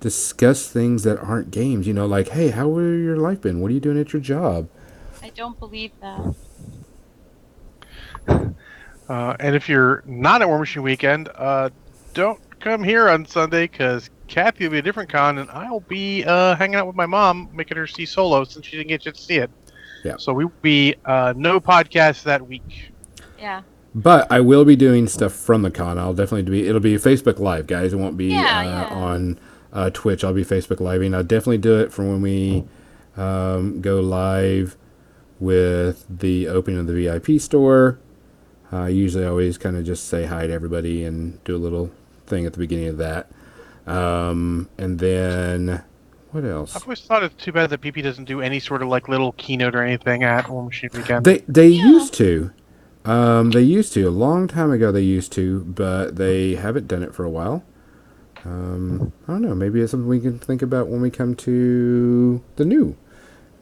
discuss things that aren't games. Like, hey, how have your life been? What are you doing at your job? I don't believe that. And if you're not at Warmachine Weekend, don't come here on Sunday because Kathy will be a different con, and I'll be hanging out with my mom, making her see Solo since she didn't get to see it. Yeah. So we will be no podcast that week. Yeah. But I will be doing stuff from the con. It'll be Facebook Live, guys. It won't be Yeah. on Twitch. I'll be Facebook Living. I'll definitely do it for when we go live with the opening of the VIP store. Usually I always kind of just say hi to everybody and do a little thing at the beginning of that. And then, what else? I've always thought it's too bad that PP doesn't do any sort of like little keynote or anything at Warmachine Weekend. They used to. They used to. A long time ago they used to, but they haven't done it for a while. I don't know. Maybe it's something we can think about when we come to the new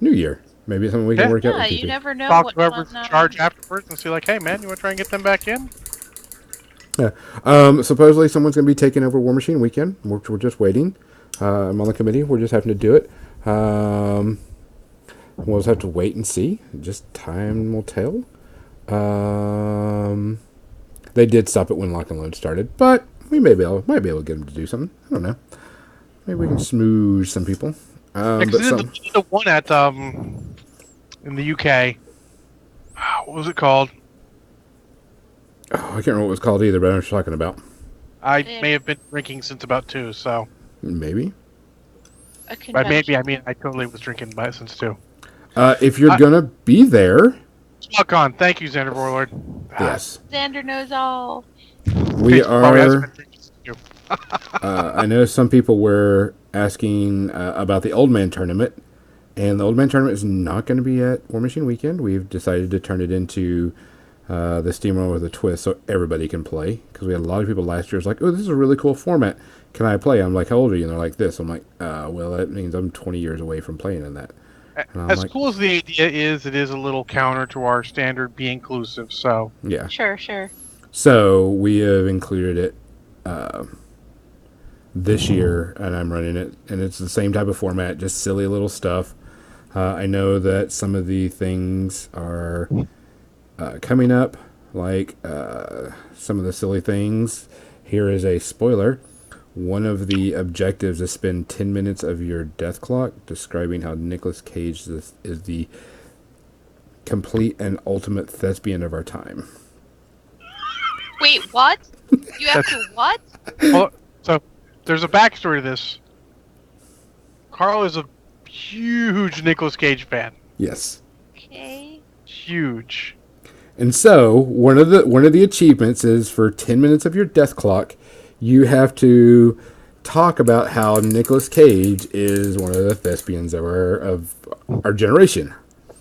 year. Maybe it's something we can work out Yeah, with you people. never know Talk what to whoever's fun, in charge afterwards and see like, hey man, you want to try and get them back in? Yeah. Supposedly someone's going to be taking over Warmachine Weekend. We're just waiting. I'm on the committee. We're just having to do it. We'll just have to wait and see. Just time will tell. They did stop it when Lock and Load started, but we might be able to get them to do something. I don't know. Maybe we can smooze some people. But the one at in the UK. What was it called? I can't remember what it was called either, but I know what you're talking about. I may have been drinking since about 2, so Maybe. a by convention. maybe I mean I totally was drinking by since 2. If you're gonna be there, Smoke on. Thank you, Xander Warlord. yes, Xander knows all. we Probably hasn't are. been drinking since 2. I know some people were asking about the Old Man Tournament, and the Old Man Tournament is not going to be at Warmachine Weekend. We've decided to turn it into the Steamroller with a twist so everybody can play, because we had a lot of people last year. It's like, oh, this is a really cool format. Can I play? I'm like, how old are you? And they're like this. I'm like, well, that means I'm 20 years away from playing in that. As cool as the idea is, it is a little counter to our standard be inclusive. So Yeah. Sure. So we have included it this year, and I'm running it, and it's the same type of format, just silly little stuff. I know that some of the things are coming up, like some of the silly things. Here is a spoiler. One of the objectives is spend 10 minutes of your death clock describing how Nicolas Cage is the complete and ultimate thespian of our time. Wait, what? You have to what? well, so there's a backstory to this. Carl is a huge Nicolas Cage fan. Yes. Okay. Huge. And so one of the achievements is for 10 minutes of your death clock, you have to talk about how Nicolas Cage is one of the thespians of our generation,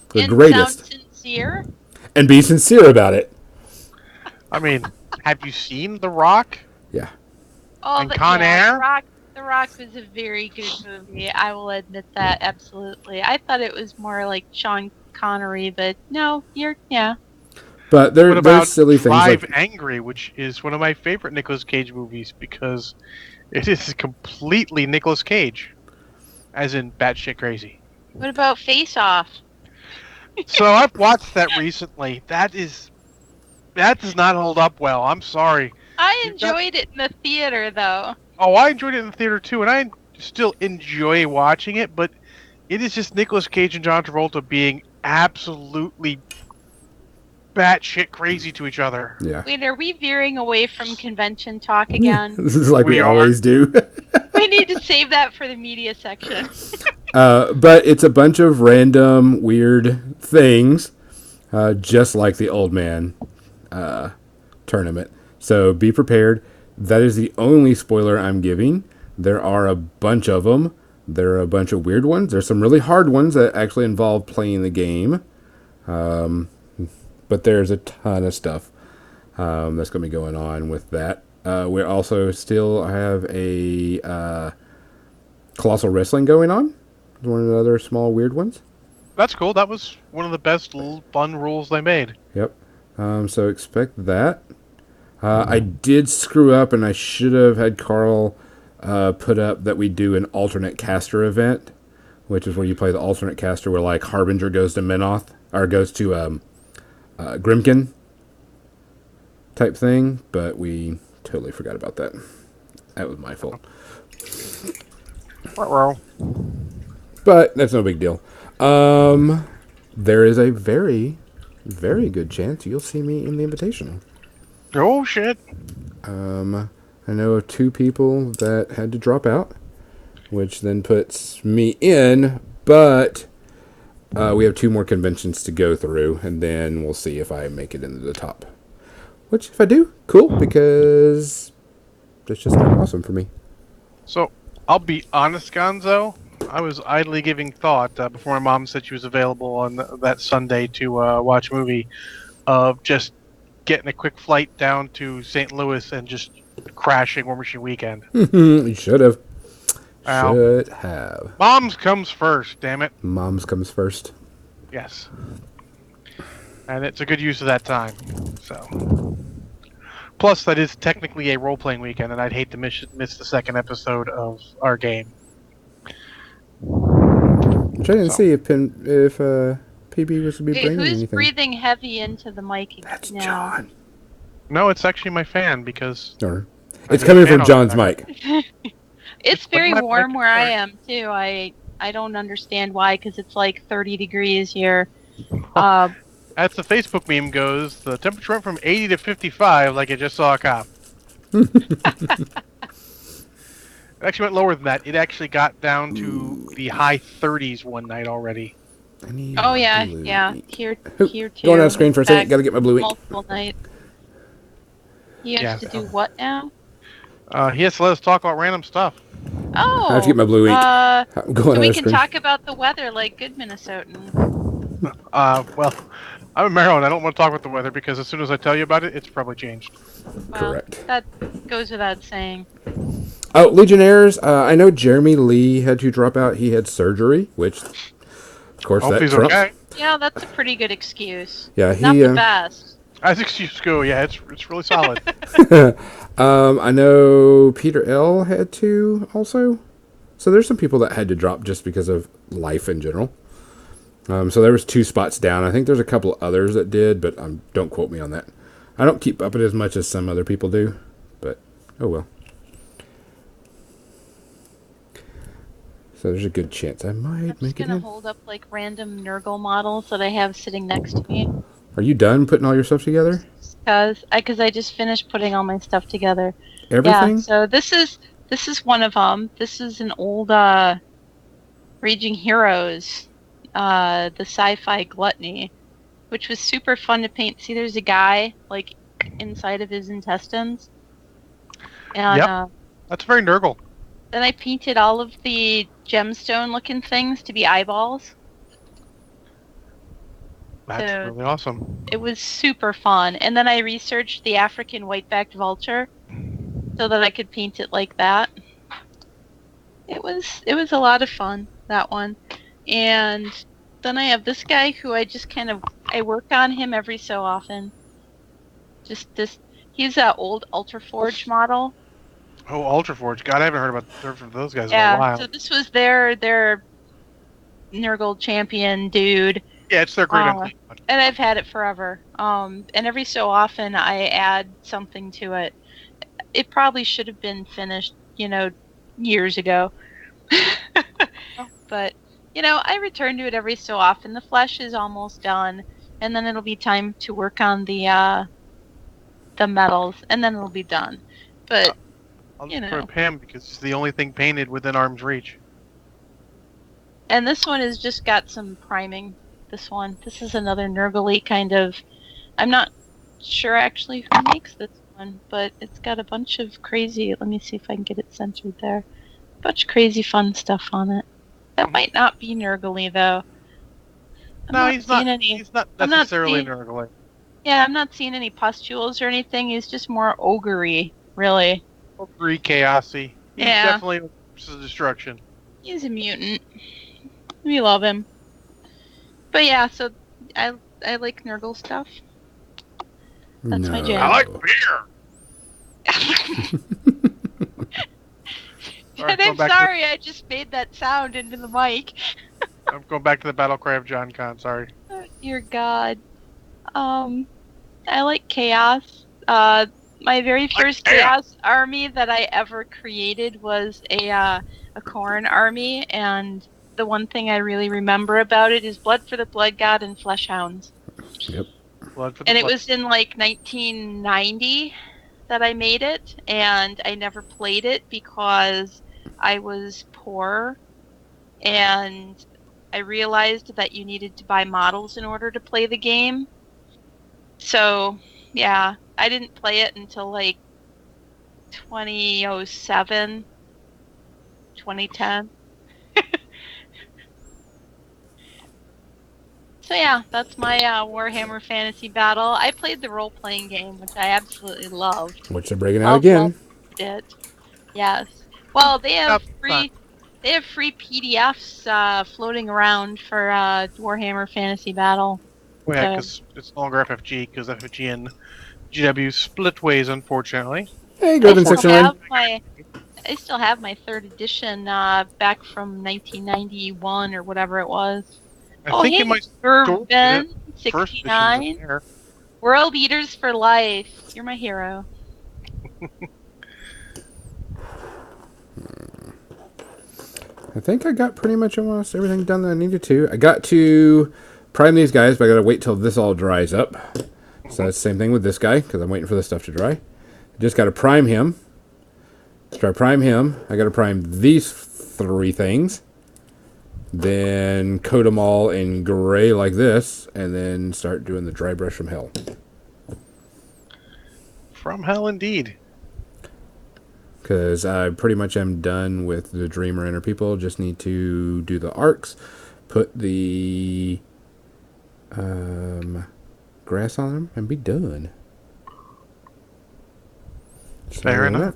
the And greatest, sound sincere? and be sincere about it. I mean, have you seen The Rock? Yeah. Oh, And Con Air? The Rock was a very good movie. I will admit that, absolutely. I thought it was more like Sean Connery, but no, yeah. But What there's about silly things Drive like Angry, which is one of my favorite Nicolas Cage movies because it is completely Nicolas Cage, as in batshit crazy. What about Face Off? So I've watched that recently. That does not hold up well. I'm sorry. I enjoyed it in the theater, though. Oh, I enjoyed it in the theater too, and I still enjoy watching it. But it is just Nicolas Cage and John Travolta being absolutely batshit crazy to each other. Yeah. Wait, are we veering away from convention talk again? This is like we We are. always do. We need to save that for the media section. But it's a bunch of random weird things, just like the old man tournament. So be prepared. That is the only spoiler I'm giving. There are a bunch of them. There are a bunch of weird ones. There's some really hard ones that actually involve playing the game. But there's a ton of stuff that's going to be going on with that. We also still have a Colossal Wrestling going on. One of the other small weird ones. That's cool. That was one of the best fun rules they made. Yep. So expect that. I did screw up, and I should have had Carl put up that we do an alternate caster event, which is where you play the alternate caster, where like Harbinger goes to Menoth or goes to Grimkin type thing. But we totally forgot about that. That was my fault. But that's no big deal. There is a very, very good chance you'll see me in the Invitational. Oh shit! I know of 2 people that had to drop out, which then puts me in. But we have 2 more conventions to go through, and then we'll see if I make it into the top. Which, if I do, cool, because that's just kind of awesome for me. So I'll be honest, Gonzo. I was idly giving thought before my mom said she was available on that Sunday to watch a movie, of just getting a quick flight down to St. Louis and just crashing Warmachine Weekend. You should have. Ow. Should have. Mom's comes first, damn it. Mom's comes first. Yes. And it's a good use of that time. So. Plus, that is technically a role-playing weekend, and I'd hate to miss the second episode of our game. I'm trying to see if PB was to be Hey, bringing who's anything. breathing heavy into the mic That's now? John. No, it's actually my fan, because... Or, it's coming from John's mic. It's very my warm mic where I first. am too. I don't understand why, because it's like 30 degrees here. As the Facebook meme goes, the temperature went from 80 to 55 like I just saw a cop. It actually went lower than that. It actually got down to the high 30s one night already. I need Oh yeah, blue yeah. ink. Here too. Going off screen for a second. Back Gotta get my blue ink. multiple nights. He has Yeah. to do what now? He has to let us talk about random stuff. Oh. I have to get my blue ink. I'm going So on we the can screen. talk about the weather like good Minnesotans. Well, I'm in Maryland. I don't want to talk about the weather because as soon as I tell you about it, it's probably changed. Well, Correct. That goes without saying. Oh, Legionnaires. I know Jeremy Lee had to drop out. He had surgery, which, of course, Hope that he's trumps. okay. Yeah, that's a pretty good excuse. Yeah, Not he. the best. As excuse go, yeah, it's really solid. I know Peter L had to also. So there's some people that had to drop just because of life in general. So there was 2 spots down. I think there's a couple of others that did, but don't quote me on that. I don't keep up it as much as some other people do, but oh well. So there's a good chance I I'm might just make it gonna in. hold up like random Nurgle models that I have sitting next to me. Are you done putting all your stuff together? Cause I just finished putting all my stuff together. Everything? Yeah. So this is one of them. This is an old Raging Heroes, the sci-fi gluttony, which was super fun to paint. See, there's a guy like inside of his intestines, and Yep. That's very Nurgle. then I painted all of the gemstone-looking things to be eyeballs. That's So- really awesome. It was super fun. And then I researched the African white-backed vulture so that I could paint it like that. It was a lot of fun, that one. And then I have this guy who I just I work on him every so often. He's that old Ultraforge model. Oh, Ultraforge. God, I haven't heard from those guys in a Yeah, while. so this was their Nurgle champion dude. Yeah, it's their great unclean one. And I've had it forever. And every so often I add something to it. It probably should have been finished, years ago. But, I return to it every so often. The flesh is almost done. and then it'll be time to work on the metals, and then it'll be done. But I'll you just know, put him because it's the only thing painted within arm's reach. and this one has just got some priming. This is another Nurgle kind of. I'm not sure actually who makes this one, but it's got a bunch of crazy. Let me see if I can get it centered there. A bunch of crazy fun stuff on it. That might not be Nurgle though. No, he's not. He's not I'm not necessarily seeing. Nurgle. Yeah, I'm not seeing any pustules or anything. He's just more ogre-y, really. Ogre chaosy. He's Yeah. definitely a destruction. He's a mutant. We love him. But yeah, so I like Nurgle stuff. That's my jam. I like beer. And I'm sorry, I just made that sound into the mic. I'm going back to the battle cry of John Con. Sorry. Oh, dear God. I like chaos. My very first chaos army that I ever created was a Khorne army, and the one thing I really remember about it is Blood for the Blood God and Fleshhounds. Yep. And it was in like 1990 that I made it, and I never played it because I was poor, and I realized that you needed to buy models in order to play the game. So, yeah, I didn't play it until like 2007, 2010. So yeah, that's my Warhammer Fantasy Battle. I played the role-playing game, which I absolutely loved. Which they're breaking out again. Loved it. Yes. Well, they have free PDFs floating around for Warhammer Fantasy Battle. Well, yeah, because it's no longer FFG, because FFG and GW split ways, unfortunately. Hey, Griffin 69. I still have my 3rd edition back from 1991 or whatever it was. I think it might Urban 69. World Eaters for Life. You're my hero. I think I got pretty much almost everything done that I needed to. I got to prime these guys, but I got to wait till this all dries up. So that's the same thing with this guy, because I'm waiting for this stuff to dry. I just got to prime him. After I prime him, I got to prime these 3 things. Then coat them all in gray like this, and then start doing the dry brush from hell. From hell, indeed. Because I pretty much am done with the Dreamer Inner People. Just need to do the arcs, put the grass on them, and be done. Fair enough.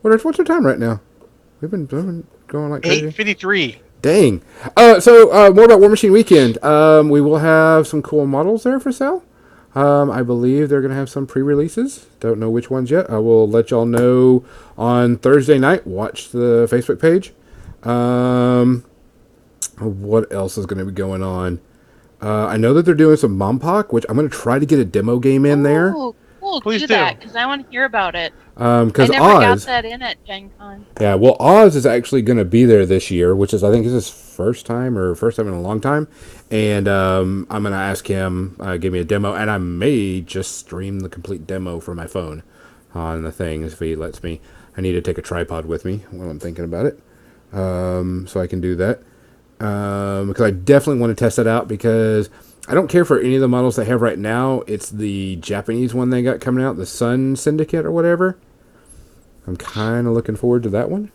What's our time right now? We've been going like crazy. 8:53. Dang. So more about Warmachine Weekend. We will have some cool models there for sale. I believe they're going to have some pre-releases. Don't know which ones yet. I will let y'all know on Thursday night. Watch the Facebook page. What else is going to be going on? I know that they're doing some Mompoc, which I'm going to try to get a demo game in there. Cool. Please do that, because I want to hear about it. Because I never got that in at Gen Con. Yeah, well, Oz is actually going to be there this year, which is, I think, is his first time in a long time. And I'm going to ask him, give me a demo, and I may just stream the complete demo from my phone on the thing if he lets me. I need to take a tripod with me while I'm thinking about it, so I can do that. Because I definitely want to test it out, because I don't care for any of the models they have right now. It's the Japanese one they got coming out, the Sun Syndicate or whatever. I'm kind of looking forward to that one.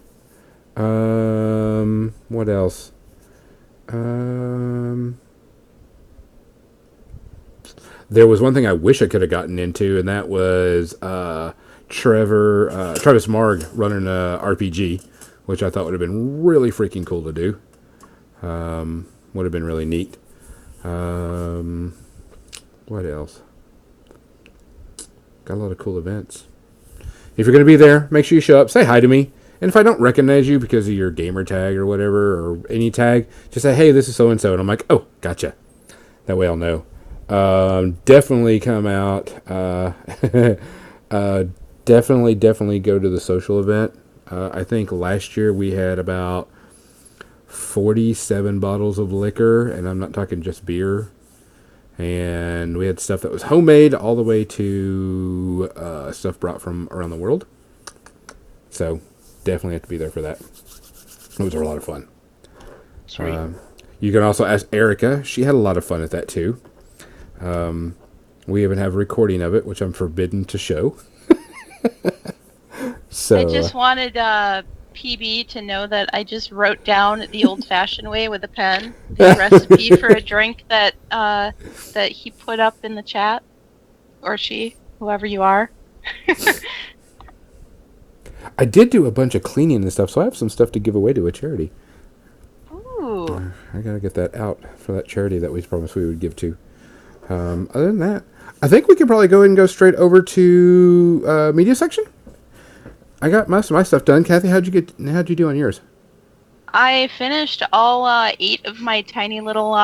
What else? There was one thing I wish I could have gotten into, and that was Travis Marg running a RPG, which I thought would have been really freaking cool to do. Would have been really neat. What else? Got a lot of cool events. If you're going to be there, make sure you show up. Say hi to me. And if I don't recognize you because of your gamer tag or whatever, or any tag, just say, hey, this is so-and-so. And I'm like, oh, gotcha. That way I'll know. Definitely come out. Definitely go to the social event. I think last year we had about 47 bottles of liquor, and I'm not talking just beer. And we had stuff that was homemade all the way to stuff brought from around the world. So definitely have to be there for that. Those are a lot of fun. Sweet. You can also ask Erica. She had a lot of fun at that too. We even have a recording of it, which I'm forbidden to show. So I just wanted PB to know that I just wrote down the old-fashioned way with a pen the recipe for a drink that that he put up in the chat, or she, whoever you are. I did do a bunch of cleaning and stuff, so I have some stuff to give away to a charity. Ooh. I gotta get that out for that charity that we promised we would give to. Other than that, I think we can probably go and go straight over to media section. I got most of my stuff done. Kathy, how'd you do on yours? I finished all 8 of my tiny little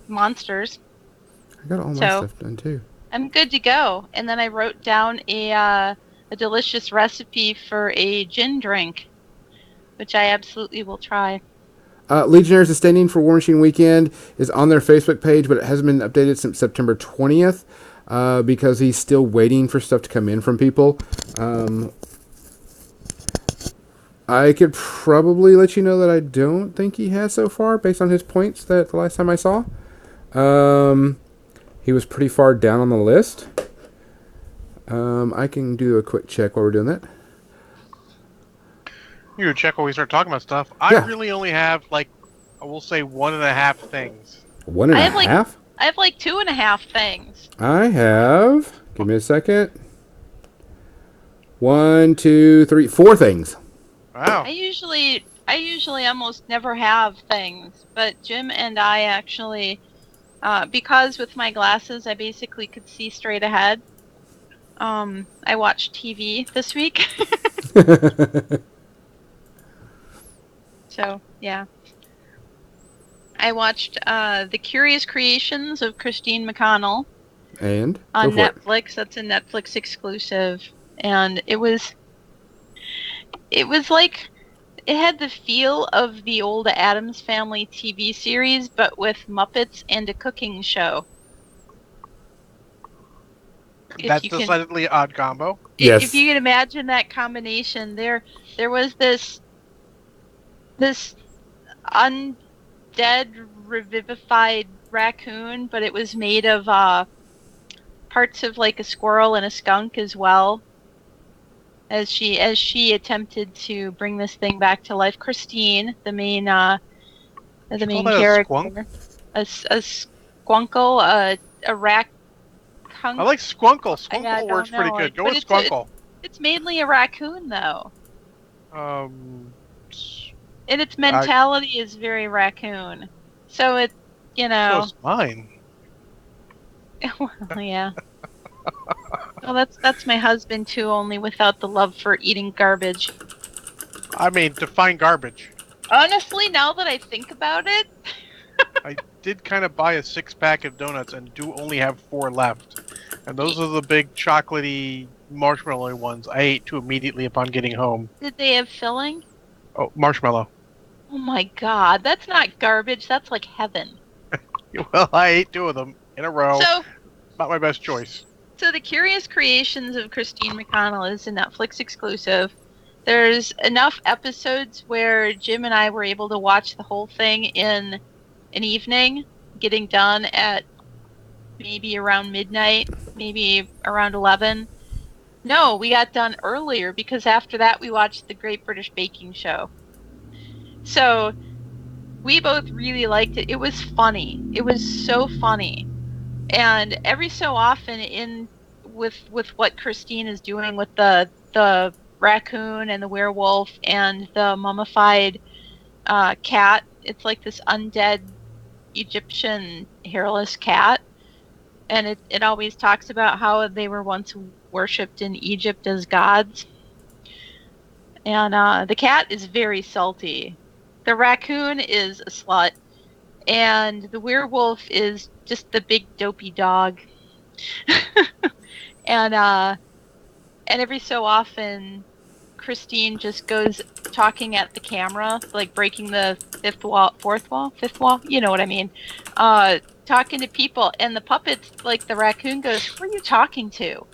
monsters. I got all my So- stuff done too. I'm good to go. And then I wrote down a delicious recipe for a gin drink, which I absolutely will try. Legionnaires is standing for Warmachine Weekend is on their Facebook page, but it hasn't been updated since September 20th because he's still waiting for stuff to come in from people. I could probably let you know that I don't think he has so far, based on his points that the last time I saw. He was pretty far down on the list. I can do a quick check while we're doing that. You can check when we start talking about stuff. Yeah. I really only have, like, I will say 1.5 things. One and I a have, like- half? I have like 2.5 things. I have. Give me a second. 1, 2, 3, 4 things. Wow. I usually almost never have things, but Jim and I actually, because with my glasses I basically could see straight ahead. I watched TV this week, so yeah. I watched The Curious Creations of Christine McConnell And on go for it. Netflix. That's a Netflix exclusive, and it was like it had the feel of the old Addams Family TV series, but with Muppets and a cooking show. If That's you can- decidedly an odd combo. Yes. If you can imagine that combination, there was this undead revivified raccoon, but it was made of parts of like a squirrel and a skunk as well. As she attempted to bring this thing back to life, Christine, the main call that a character, squunk? a skunkle, a raccoon. I like Squunkle. Squunkle I don't works pretty know, good. Go but with it's- Squunkle. It's mainly a raccoon though, S- and its mentality is very raccoon. So it, so know, is mine. well, yeah. Well, that's my husband too, only without the love for eating garbage. I mean, define garbage. Honestly, now that I think about it, I did kind of buy a 6-pack of donuts and do only have 4 left. And those are the big chocolatey marshmallow ones I ate 2 immediately upon getting home. did they have filling? Oh, marshmallow. Oh my god, that's not garbage. That's like heaven. Well, I ate 2 of them in a row. So, Not my best choice. The Curious Creations of Christine McConnell is a Netflix exclusive. There's enough episodes where Jim and I were able to watch the whole thing in an evening, getting done at maybe around midnight, maybe around 11. No, we got done earlier because after that we watched the Great British Baking Show. So we both really liked it. It was funny. It was so funny. And every so often with what Christine is doing with the raccoon and the werewolf and the mummified cat, it's like this undead Egyptian hairless cat. And it always talks about how they were once worshipped in Egypt as gods. And the cat is very salty. The raccoon is a slut. And the werewolf is just the big dopey dog. and every so often Christine just goes talking at the camera, like breaking the fifth wall, you know what I mean? Talking to people, and the puppets, like the raccoon goes, "Who are you talking to?"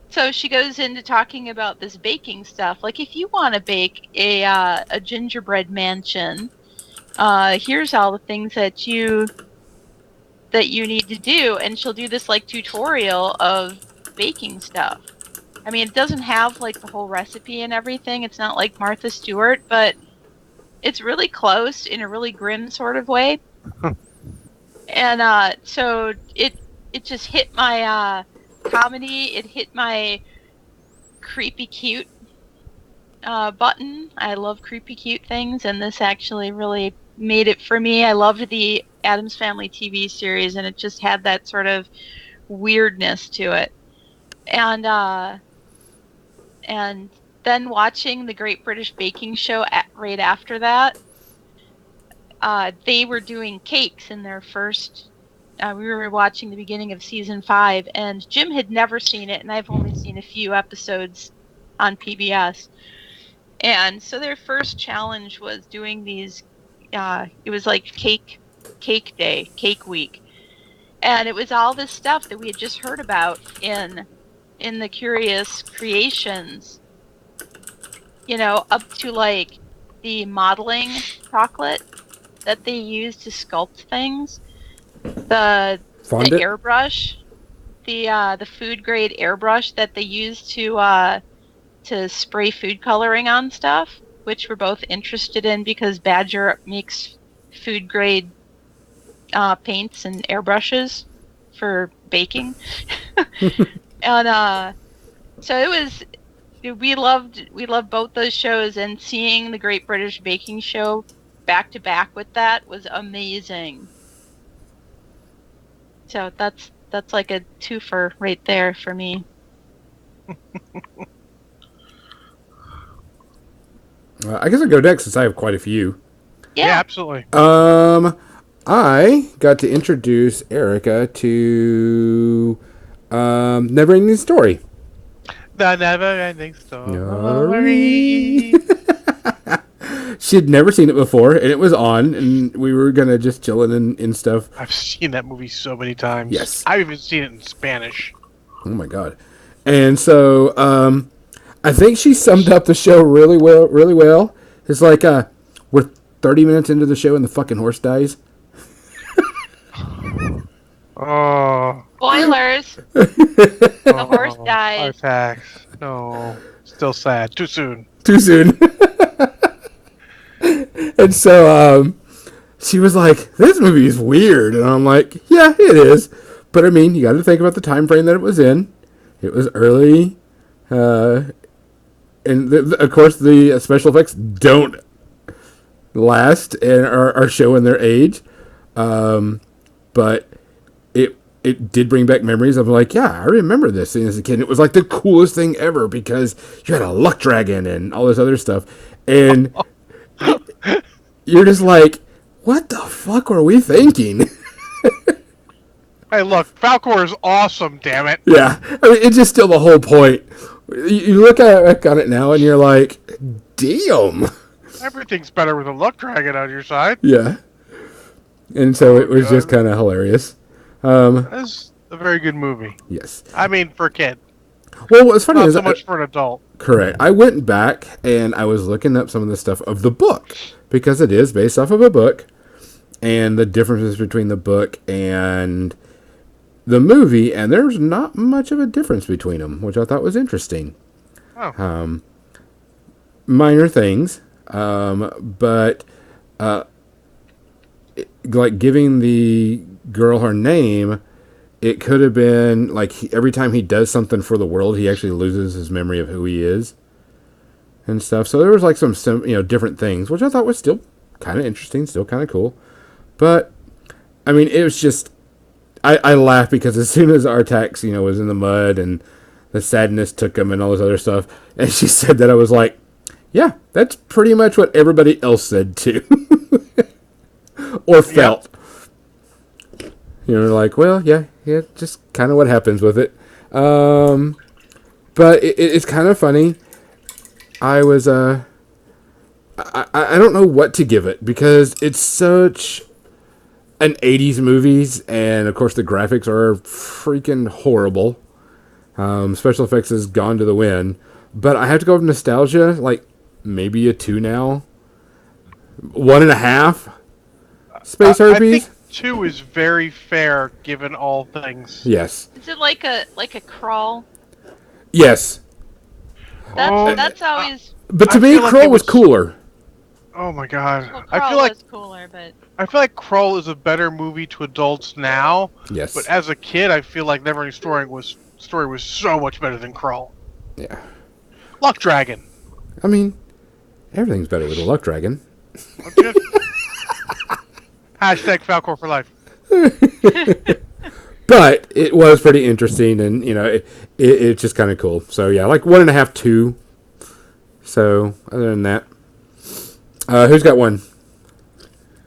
So she goes into talking about this baking stuff. Like, if you want to bake a gingerbread mansion, here's all the things that you need to do, and she'll do this like tutorial of baking stuff. I mean, it doesn't have like the whole recipe and everything. It's not like Martha Stewart, but it's really close in a really grim sort of way. And so it just hit my comedy. It hit my creepy cute button. I love creepy cute things, and this actually really made it for me. I loved the Addams Family TV series, and it just had that sort of weirdness to it. And then watching the Great British Baking Show right after that, they were doing cakes in their first. We were watching the beginning of season 5, and Jim had never seen it, and I've only seen a few episodes on PBS. And so their first challenge was doing these. It was like cake day, cake week, and it was all this stuff that we had just heard about in the Curious Creations. You know, up to like the modeling chocolate that they use to sculpt things, the airbrush, the food grade airbrush that they use to spray food coloring on stuff, which we're both interested in because Badger makes food grade paints and airbrushes for baking. And so it was. We loved both those shows, and seeing the Great British Baking Show back to back with that was amazing. So that's like a twofer right there for me. I guess I'll go next since I have quite a few. Yeah, absolutely. I got to introduce Erica to Never Ending Story. The never-ending Story. story. She had never seen it before, and it was on, and we were gonna just chilling and stuff. I've seen that movie so many times. Yes, I've even seen it in Spanish. Oh my god! And so I think she summed up the show really well. Really well. It's like we're 30 minutes into the show, and the fucking horse dies. Oh. Spoilers. The horse dies. Heart attacks. No. Still sad. Too soon. Too soon. And so she was like, "This movie is weird," and I'm like, "Yeah, it is." But I mean, you got to think about the time frame that it was in. It was early, and of course the special effects don't last and are showing their age. But it did bring back memories of like, yeah, I remember this thing as a kid. And it was like the coolest thing ever because you had a luck dragon and all this other stuff. And you're just like, what the fuck were we thinking? Hey, look, Falcor is awesome, damn it. Yeah. I mean, it's just still the whole point. You look back on it now and you're like, damn. Everything's better with a luck dragon on your side. Yeah. And so it was just kind of hilarious. That's a very good movie. Yes. I mean, for a kid. Well, what's funny Not is so much for an adult. Correct. I went back and I was looking up some of the stuff of the book because it is based off of a book, and the differences between the book and the movie, and there's not much of a difference between them, which I thought was interesting. Oh. Minor things, but like giving the girl her name, it could have been like every time he does something for the world, he actually loses his memory of who he is and stuff. So there was like some different things, which I thought was still kind of interesting, still kind of cool. But I mean, it was just I laughed because as soon as Artax was in the mud and the sadness took him and all this other stuff, and she said that, I was like, yeah, that's pretty much what everybody else said too. Or felt. Yep. Like, well, yeah, just kind of what happens with it. But it's kind of funny. I was I don't know what to give it because it's such an 80s movies, and of course the graphics are freaking horrible. Special effects has gone to the wind, but I have to go with nostalgia, like maybe a 2 now. 1.5 space I think herpes. 2 is very fair given all things. Yes, Is it like a crawl? yes, That's always but to I me, feel like Kroll it was was- cooler. Oh my god! well, I crawl feel like was cooler, but Krull is a better movie to adults now, Yes, but as a kid, I feel like Neverending Story was so much better than Krull. yeah. Luck Dragon. I mean, everything's better with a luck dragon. Hashtag Falcor for life. But it was pretty interesting, and it's just kind of cool. So yeah, like 1.5, 2. So other than that, who's got one?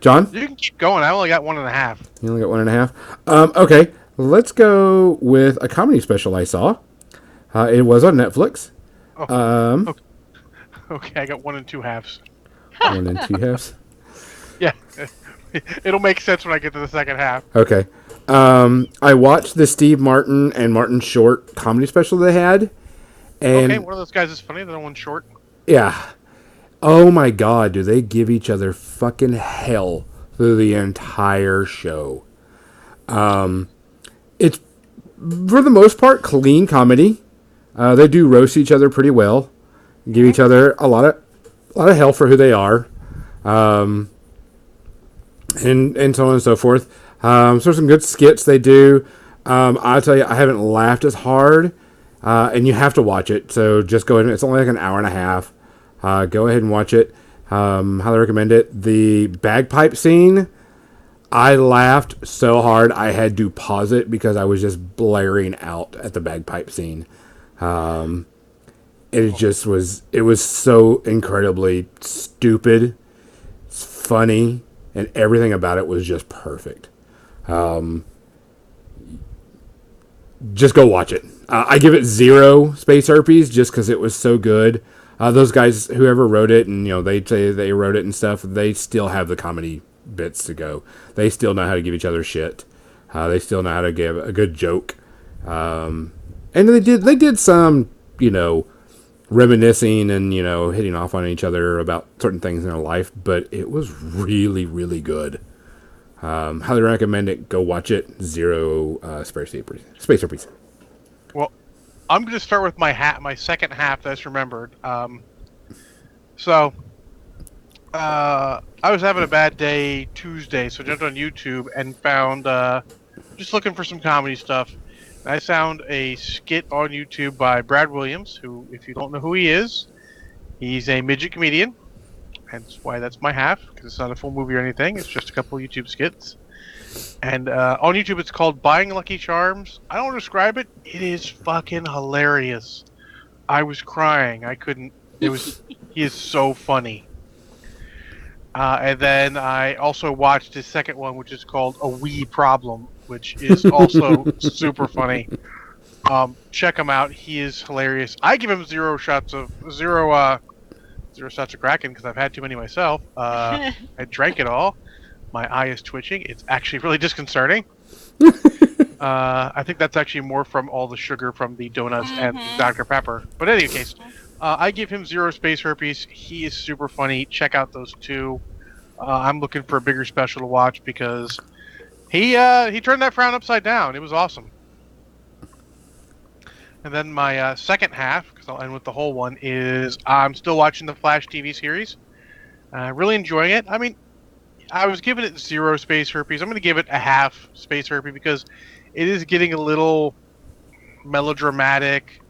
John, You can keep going. I only got 1.5. you only got 1.5. Okay, let's go with a comedy special I saw. It was on Netflix. Oh. Um, Okay, I got 1 and 2 halves. 1 and 2 halves. Yeah, it'll make sense when I get to the second half. Okay. I watched the Steve Martin and Martin Short comedy special they had, and Okay, one of those guys is funny. The other one's short. yeah. Oh my god, do they give each other fucking hell through the entire show. It's for the most part clean comedy. They do roast each other pretty well. Give each other a lot of hell for who they are. And so on and so forth. So some good skits they do. I'll tell you, I haven't laughed as hard, and you have to watch it. So just go ahead. It's only like an hour and a half. Go ahead and watch it. Highly recommend it. The bagpipe scene, I laughed so hard I had to pause it because I was just blaring out at the bagpipe scene. It just was. It was so incredibly stupid, funny, and everything about it was just perfect. Just go watch it. I give it 0 space herpes just because it was so good. Those guys, whoever wrote it, and they say they wrote it and stuff, they still have the comedy bits to go. They still know how to give each other shit. They still know how to give a good joke. And they did some, reminiscing and hitting off on each other about certain things in their life, but it was really, really good. Highly recommend it. Go watch it. 0 space herpes. Well, I'm going to start with my second half that's remembered. So, I was having a bad day Tuesday, so I jumped on YouTube and found, just looking for some comedy stuff. I found a skit on YouTube by Brad Williams, who, if you don't know who he is, he's a midget comedian. Hence why that's my half, because it's not a full movie or anything. It's just a couple of YouTube skits. And on YouTube, it's called Buying Lucky Charms. I don't describe it. It is fucking hilarious. I was crying. I couldn't. He is so funny. And then I also watched his second one, which is called A Wee Problem, which is also super funny. Check him out. He is hilarious. I give him zero shots of Kraken because I've had too many myself. I drank it all. My eye is twitching. It's actually really disconcerting. I think that's actually more from all the sugar from the donuts and Dr. Pepper. But in any case, I give him 0 space herpes. He is super funny. Check out those 2. I'm looking for a bigger special to watch because he turned that frown upside down. It was awesome. And then my second half, because I'll end with the whole one, is I'm still watching the Flash TV series. Really enjoying it. I mean, I was giving it 0 space herpes. I'm going to give it a half space herpes because it is getting a little melodramatic,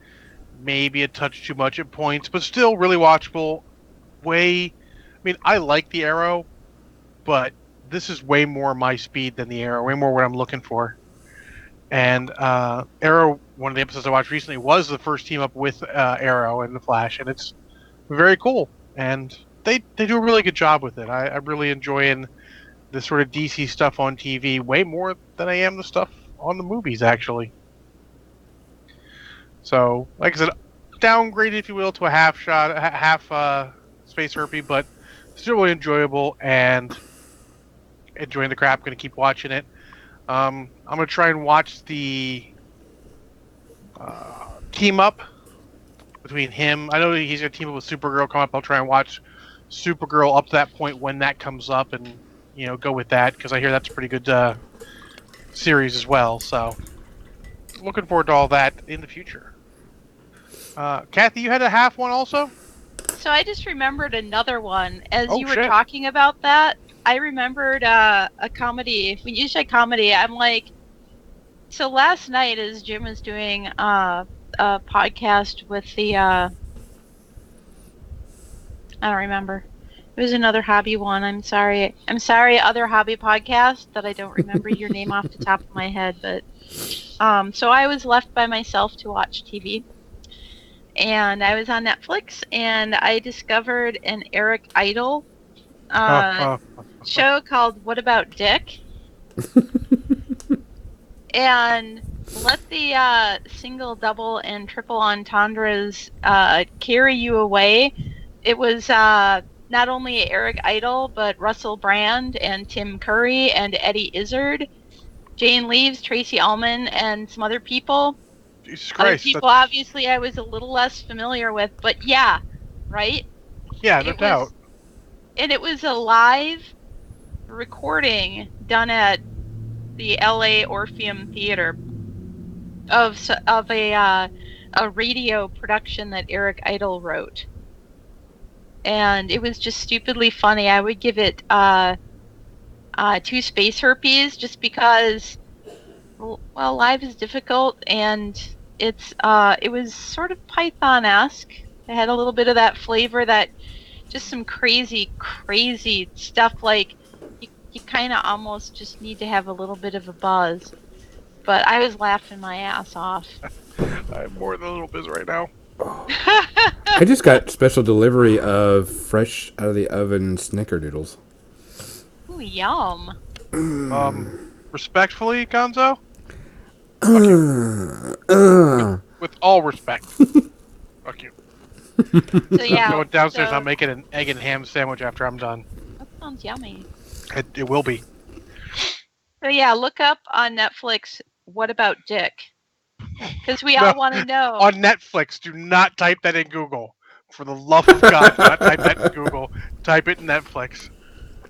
maybe a touch too much at points, but still really watchable. I like the Arrow, but this is way more my speed than the Arrow, way more what I'm looking for. And Arrow, one of the episodes I watched recently was the first team up with Arrow and the Flash, and it's very cool. And they do a really good job with it. I'm really enjoying the sort of DC stuff on TV way more than I am the stuff on the movies, actually. So, like I said, downgraded, if you will, to a half space herpy, but still really enjoyable and enjoying the crap. Going to keep watching it. I'm going to try and watch the team up between him. I know he's going to team up with Supergirl come up. I'll try and watch Supergirl up to that point when that comes up, and go with that because I hear that's a pretty good series as well. So looking forward to all that in the future. Kathy, you had a half one also? So I just remembered another one. As Oh, you were shit. talking about that, I remembered a comedy. When you said comedy, I'm like, so last night as Jim was doing a podcast with the, I don't remember. It was another hobby one. I'm sorry, other hobby podcast that I don't remember your name off the top of my head. But so I was left by myself to watch TV. And I was on Netflix, and I discovered an Eric Idle show called What About Dick? And let the single, double, and triple entendres carry you away. It was not only Eric Idle, but Russell Brand and Tim Curry and Eddie Izzard, Jane Leaves, Tracy Ullman, and some other people. Jesus Other Christ. people, obviously, I was a little less familiar with, but yeah, right? Yeah, no doubt. And it was a live recording done at the LA Orpheum Theater of a radio production that Eric Idle wrote. And it was just stupidly funny. I would give it 2 space herpes just because, well, live is difficult, and it was sort of Python-esque. It had a little bit of that flavor, that just some crazy stuff. Like you kind of almost just need to have a little bit of a buzz. But I was laughing my ass off. I'm more than a little bit right now. I just got special delivery of fresh out of the oven snickerdoodles. Ooh, yum. Respectfully, Gonzo? With all respect. Fuck you. So yeah. I'm going downstairs so, and I'm making an egg and ham sandwich after I'm done. That sounds yummy. It will be. So yeah, look up on Netflix, What About Dick? Because we all want to know. On Netflix, do not type that in Google. For the love of God, do not type that in Google. Type it in Netflix.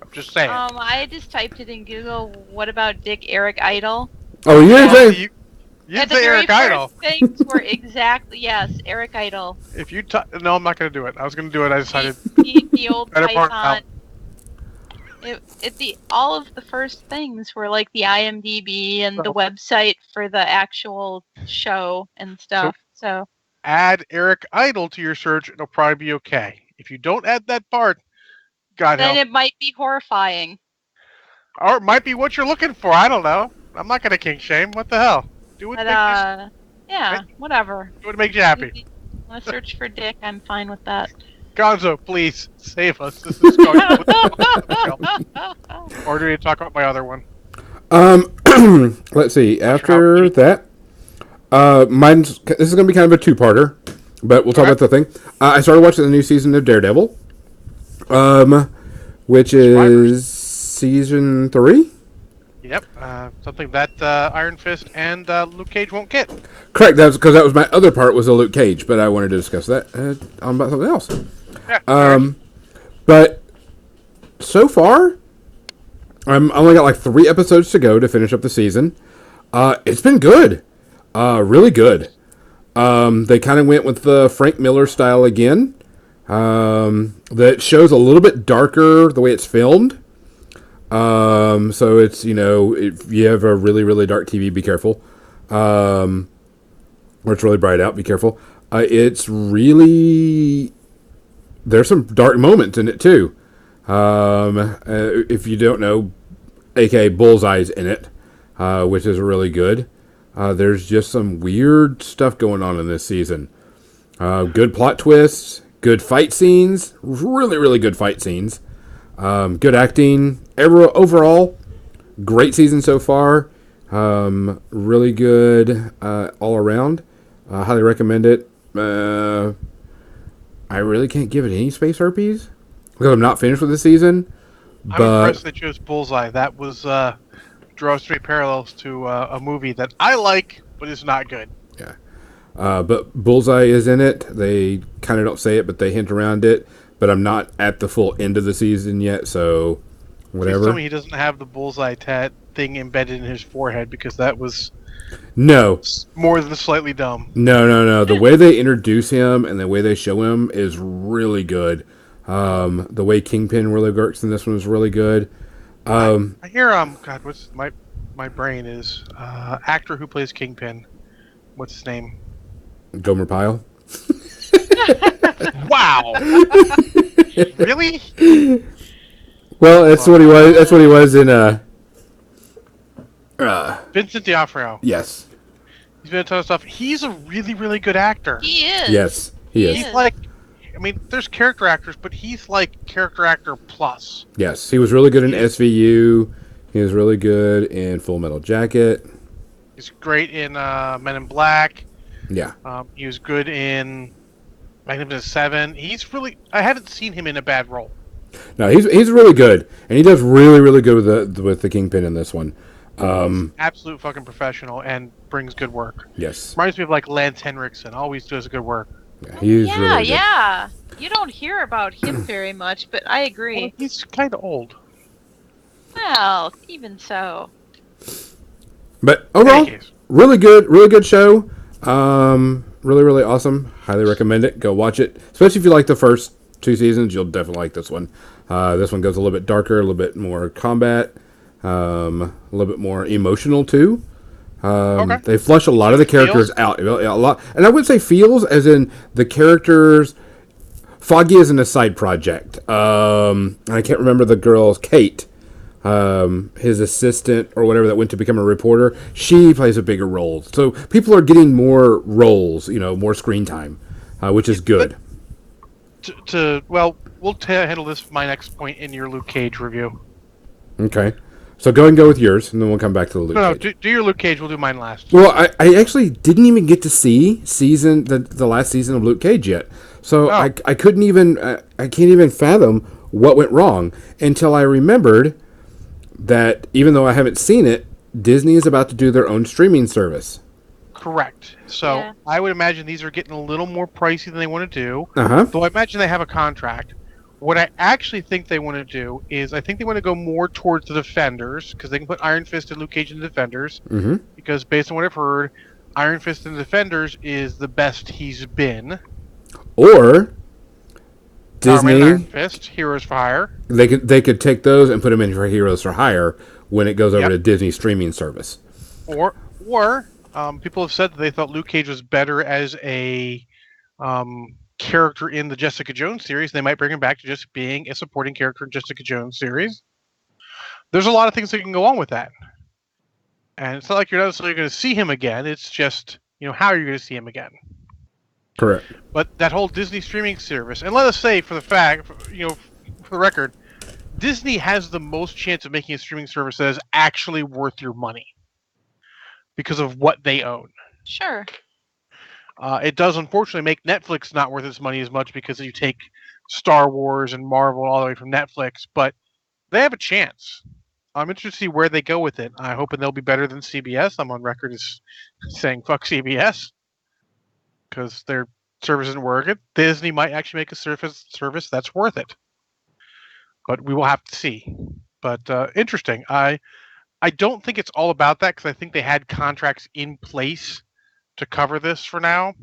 I'm just saying. I just typed it in Google, What About Dick Eric Idle? Oh, you didn't say... You And the say very Eric Idle. first things were exactly, yes, Eric Idle. If you no, I'm not going to do it. I was going to do it. I decided. The old Better part Python. All of the first things were like the IMDb and the website for the actual show and stuff. So Add Eric Idle to your search, it'll probably be okay. If you don't add that part, God then help. it might be horrifying. Or it might be what you're looking for. I don't know. I'm not going to kink shame. What the hell? Do what But yeah, whatever. makes you happy. If you want to search for Dick, I'm fine with that. Gonzo, please save us. This is going Or do we talk about my other one? Let's see. After that, this is going to be kind of a two-parter, but we'll talk about the thing. I started watching the new season of Daredevil, which is season 3. Yep, something that Iron Fist and Luke Cage won't get. Correct. That was because that was my other part, was a Luke Cage, but I wanted to discuss that about something else. Yeah, But so far, I'm only got like 3 episodes to go to finish up the season. It's been good, really good. They kind of went with the Frank Miller style again. That shows a little bit darker the way it's filmed. So it's, if you have a really, really dark TV, be careful. Or it's really bright out, be careful. It's really, there's some dark moments in it too. If you don't know, aka Bullseye's in it, which is really good. There's just some weird stuff going on in this season. Good plot twists, good fight scenes, really, really good fight scenes. Good acting. Overall, great season so far. Really good all around. Highly recommend it. I really can't give it any space herpes because I'm not finished with the season. I'm But impressed they chose Bullseye. That was draws straight parallels to a movie that I like, but is not good. yeah, but Bullseye is in it. They kind of don't say it, but they hint around it. But I'm not at the full end of the season yet, so Please tell whatever. me he doesn't have the Bullseye thing embedded in his forehead, because that was No, more than slightly dumb. no. The way they introduce him and the way they show him is really good. The way Kingpin really works in this one is really good. I hear God, what's my brain is actor who plays Kingpin. What's his name? Gomer Pyle. Wow. Really? Well, that's what he was. That's what he was in. Vincent D'Onofrio. Yes, He's been in a ton of stuff. He's a really, really good actor. He is. yes, he is. He's like, I mean, there's character actors, but he's like character actor plus. Yes, he was really good in SVU. He was really good in Full Metal Jacket. He's great in Men in Black. Yeah, He was good in Magnificent Seven. I haven't seen him in a bad role. no, he's really good, and he does really good with the Kingpin in this one. Absolute fucking professional and brings good work. Yes, Reminds me of like Lance Henriksen. Always does good work. yeah, he's Yeah, really good. yeah. You don't hear about him very much, but I Well, agree. he's kind of old. Well, even so. But In overall, any case, really good show. Really awesome. Highly recommend it. Go watch it, especially if you like the first two seasons. You'll definitely like this one. This one goes a little bit darker, a little bit more combat, a little bit more emotional too. Okay. They flush a lot of the characters out, a lot, and I would say feels as in the characters. Foggy isn't a side project. I can't remember the girl's Kate. His assistant or whatever that went to become a reporter, she plays a bigger role. So people are getting more roles, more screen time, which is good. well, we'll handle this my next point in your Luke Cage review. Okay. So go and go with yours, and then we'll come back to the Luke No, Cage. do your Luke Cage. We'll do mine last. Well, I actually didn't even get to see the last season of Luke Cage yet. So Oh. I couldn't even, I can't even fathom what went wrong until I remembered that even though I haven't seen it, Disney is about to do their own streaming service. Correct. So Yeah. I would imagine these are getting a little more pricey than they want to do. Uh-huh. Though I imagine they have a contract. What I actually think they want to do is I think they want to go more towards the Defenders, because they can put Iron Fist and Luke Cage in the Defenders. Mm-hmm. Because based on what I've heard, Iron Fist in the Defenders is the best he's been. Or Power Man and Iron Disney, Fist, Heroes for Hire. they could take those and put them in for Heroes for Hire when it goes over Yep. to Disney streaming service. Or people have said that they thought Luke Cage was better as a character in the Jessica Jones series. They might bring him back to just being a supporting character in Jessica Jones series. There's a lot of things that can go on with that. And it's not like you're not necessarily going to see him again. It's just, how are you going to see him again? Correct. But that whole Disney streaming service, and let us say for the record, Disney has the most chance of making a streaming service that is actually worth your money because of what they own. Sure. It does unfortunately make Netflix not worth its money as much because you take Star Wars and Marvel all the way from Netflix, but they have a chance. I'm interested to see where they go with it. I hope they'll be better than CBS. I'm on record as saying fuck CBS because their service isn't working. Disney might actually make a service that's worth it, but we will have to see. But interesting. I don't think it's all about that because I think they had contracts in place to cover this for now.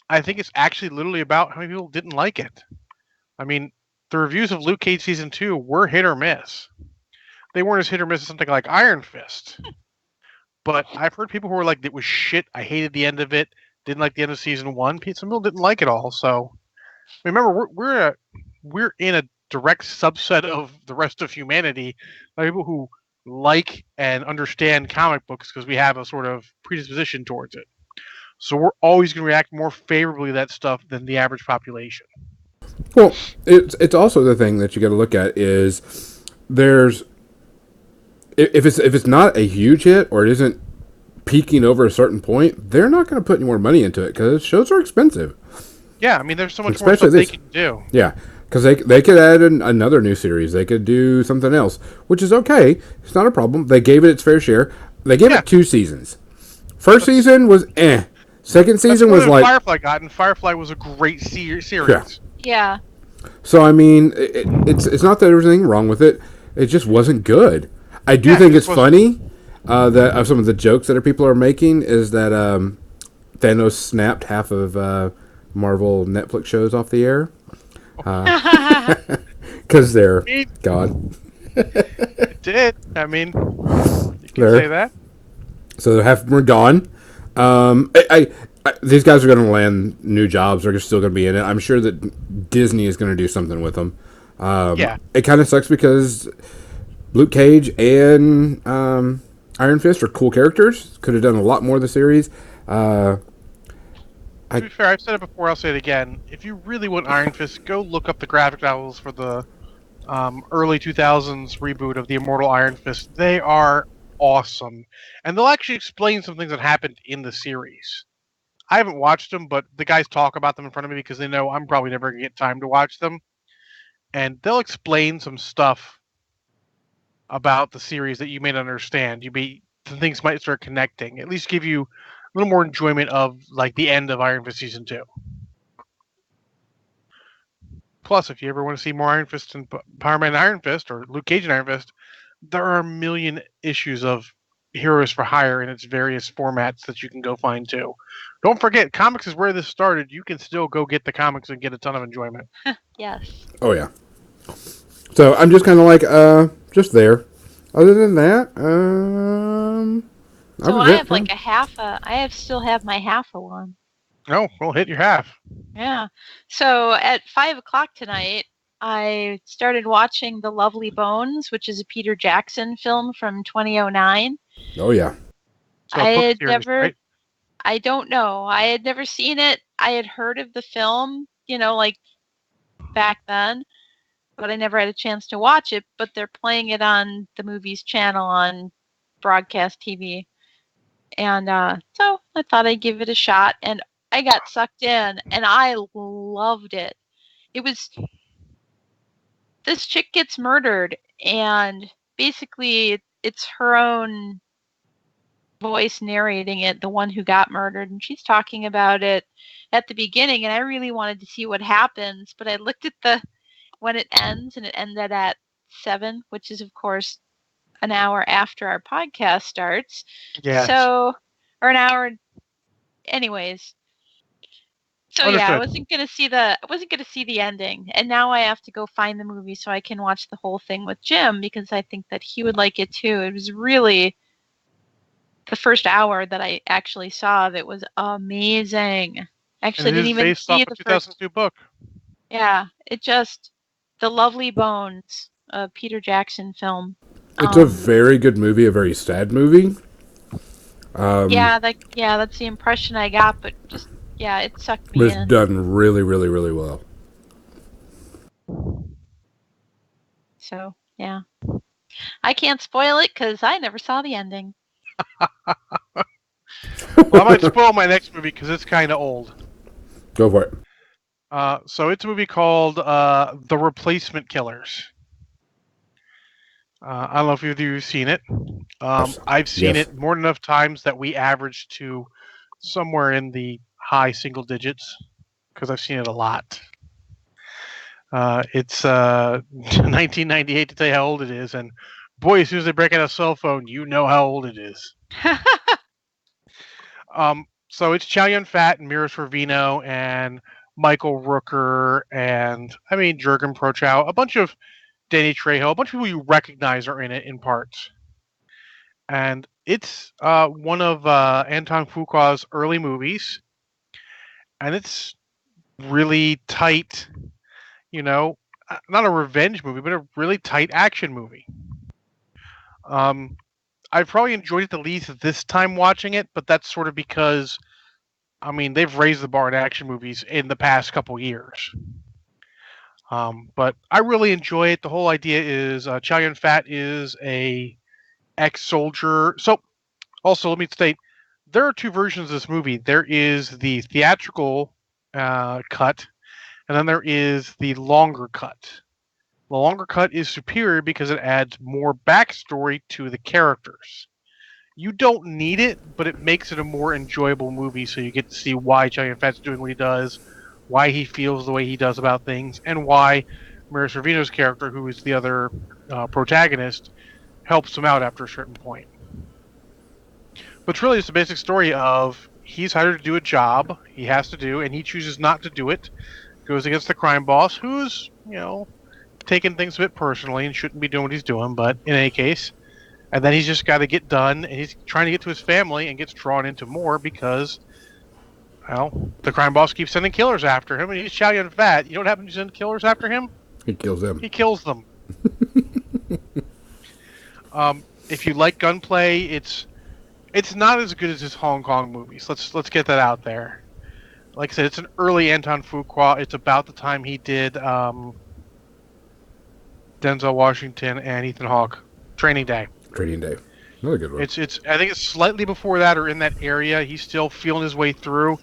I think it's actually literally about how many people didn't like it. I mean, the reviews of Luke Cage Season 2 were hit or miss. They weren't as hit or miss as something like Iron Fist. But I've heard people who were like, it was shit, I hated the end of it, didn't like the end of Season 1. Some people didn't like it all, so... Remember, we're in a direct subset of the rest of humanity, by people who like and understand comic books because we have a sort of predisposition towards it. So we're always going to react more favorably to that stuff than the average population. Well, it's also the thing that you got to look at is there's if it's not a huge hit or it isn't peaking over a certain point, they're not going to put any more money into it because shows are expensive. Yeah, I mean, there's so much Especially more stuff this. they can do. Yeah, because they could add another new series. They could do something else, which is okay. It's not a problem. They gave it its fair share. They gave it 2 seasons. First season was eh. Second season was like Firefly got, and Firefly was a great series. Yeah. Yeah. So I mean, it's not that there was anything wrong with it. It just wasn't good. I do think it's funny that of some of the jokes that people are making is that Thanos snapped half of Marvel Netflix shows off the air because they're gone. It did. I mean, you can say that. So half of them are gone. These guys are going to land new jobs. They're still going to be in it. I'm sure that Disney is going to do something with them. It kind of sucks because Luke Cage and Iron Fist are cool characters. Could have done a lot more of the series. To be fair, I've said it before, I'll say it again. If you really want Iron Fist, go look up the graphic novels for the early 2000s reboot of the Immortal Iron Fist. They are awesome. And they'll actually explain some things that happened in the series. I haven't watched them, but the guys talk about them in front of me because they know I'm probably never going to get time to watch them. And they'll explain some stuff about the series that you may not understand. Things might start connecting. At least give you a little more enjoyment of like the end of Iron Fist season 2. Plus, if you ever want to see more Iron Fist and Power Man Iron Fist or Luke Cage and Iron Fist, there are a million issues of Heroes for Hire in its various formats that you can go find too. Don't forget, comics is where this started. You can still go get the comics and get a ton of enjoyment. Yes. Oh yeah. So I'm just kind of like just there. Other than that, so I have like I still have my half a one. Oh, we'll hit your half. Yeah. So at 5:00 tonight, I started watching The Lovely Bones, which is a Peter Jackson film from 2009. Oh yeah. So I had series, never. right? I don't know. I had never seen it. I had heard of the film, like back then, but I never had a chance to watch it. But they're playing it on the Movies channel on broadcast TV. And so I thought I'd give it a shot. And I got sucked in, and I loved it. It was... This chick gets murdered, and basically it's her own voice narrating it, the one who got murdered, and she's talking about it at the beginning, and I really wanted to see what happens, but I looked at when it ends, and it ended at 7, which is of course an hour after our podcast starts. Yes. So, or an hour, anyways. So Understood. yeah, I wasn't gonna see the ending, and now I have to go find the movie so I can watch the whole thing with Jim because I think that he would like it too. It was really the first hour that I actually saw of it was amazing. Actually, didn't even see the 2002 book. Yeah, The Lovely Bones, a Peter Jackson film. It's a very good movie, a very sad movie. That's the impression I got, but just it sucked me in. It's done really, really, really well. So yeah, I can't spoil it because I never saw the ending. Well, I might spoil my next movie because it's kind of old. Go for it. So it's a movie called The Replacement Killers. I don't know if either of you have seen it. I've seen it more than enough times that we averaged to somewhere in the high single digits because I've seen it a lot. It's 1998 to tell you how old it is, and boy, as soon as they break out a cell phone, you know how old it is. So it's Chow Yun-Fat and Mira Sorvino and Michael Rooker and Jurgen Prochnow, a bunch of Danny Trejo, a bunch of people you recognize are in it in parts. And it's one of Anton Fuqua's early movies, and it's really tight. Not a revenge movie, but a really tight action movie. I probably enjoyed it the least this time watching it, but that's sort of because, they've raised the bar in action movies in the past couple years. But I really enjoy it. The whole idea is Chow Yun-Fat is a ex-soldier. So, also, let me state, there are two versions of this movie. There is the theatrical cut, and then there is the longer cut. The longer cut is superior because it adds more backstory to the characters. You don't need it, but it makes it a more enjoyable movie, so you get to see why Chow Yun-fat's doing what he does, why he feels the way he does about things, and why Mira Sorvino's character, who is the other protagonist, helps him out after a certain point. But it's really just a basic story of he's hired to do a job he has to do, and he chooses not to do it. Goes against the crime boss, who's, taking things a bit personally and shouldn't be doing what he's doing, but in any case. And then he's just got to get done, and he's trying to get to his family and gets drawn into more because, the crime boss keeps sending killers after him, and he's Chow Yun-fat. You know what happens when you send killers after him? He kills them. He kills them. If you like gunplay, it's not as good as his Hong Kong movies. Let's get that out there. Like I said, it's an early Anton Fuqua. It's about the time he did Denzel Washington and Ethan Hawke, Training Day. Training Day. Another good one. It's I think it's slightly before that or in that area. He's still feeling his way through.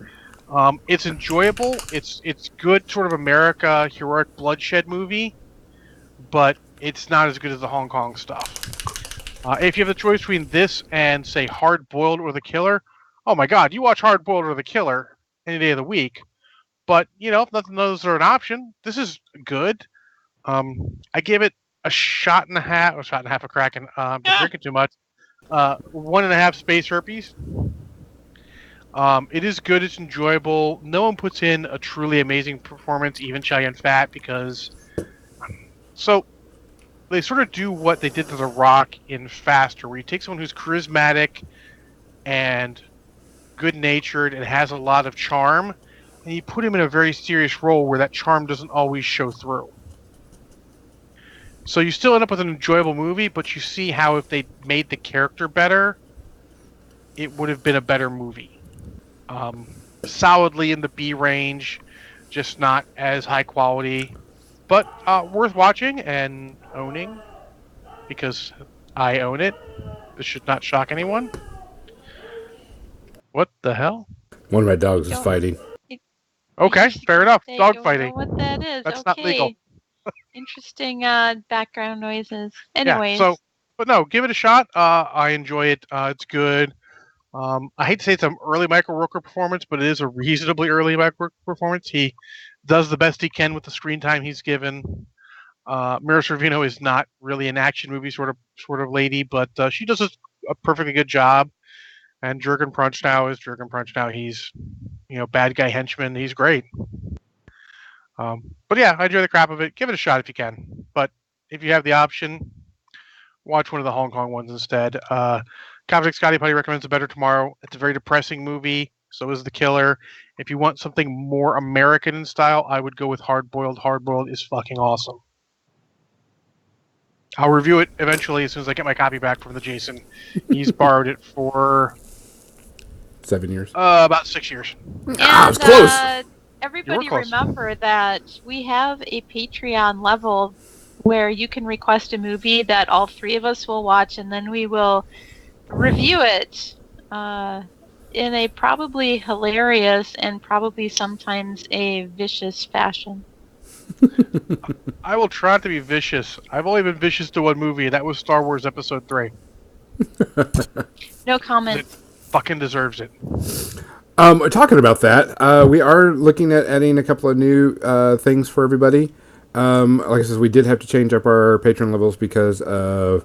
It's enjoyable. It's good sort of America heroic bloodshed movie, but it's not as good as the Hong Kong stuff. If you have the choice between this and say Hard Boiled or The Killer, oh my God, you watch Hard Boiled or The Killer any day of the week. But if nothing of those are an option, this is good. I give it a shot and a half of Kraken. Been drinking too much. 1.5 space herpes. It is good. It's enjoyable. No one puts in a truly amazing performance, even Chow Yun-fat, because they sort of do what they did to The Rock in Faster, where you take someone who's charismatic and good-natured and has a lot of charm, and you put him in a very serious role where that charm doesn't always show through. So you still end up with an enjoyable movie, but you see how if they made the character better, it would have been a better movie. Solidly in the B range, just not as high quality, but worth watching and owning, because I own it. This should not shock anyone. What the hell? One of my dogs is fighting. Okay, fair enough. Dog Don't fighting. know what that is. That's okay. not legal. Interesting background noises. Anyways. Yeah, but no, give it a shot. I enjoy it. It's good. I hate to say it's an early Michael Rooker performance, but it is a reasonably early Michael Rooker performance. He does the best he can with the screen time he's given. Mira Sorvino is not really an action movie sort of lady, but she does a perfectly good job. And Jurgen Prochnow is Jurgen Prochnow. He's bad guy henchman. He's great. But yeah, I enjoy the crap of it. Give it a shot if you can. But if you have the option, watch one of the Hong Kong ones instead. Coptic Scotty Putty recommends A Better Tomorrow. It's a very depressing movie. So is The Killer. If you want something more American in style, I would go with Hard Boiled. Hard Boiled is fucking awesome. I'll review it eventually as soon as I get my copy back from the Jason. He's borrowed it for 7 years. About 6 years. And, it was close. Everybody close. remember that we have a Patreon level where you can request a movie that all three of us will watch, and then we will review it in a probably hilarious and probably sometimes a vicious fashion. I will try not to be vicious. I've only been vicious to one movie, and that was Star Wars Episode 3. No comment. It fucking deserves it. Talking about that, we are looking at adding a couple of new things for everybody. Like I said, we did have to change up our patron levels because of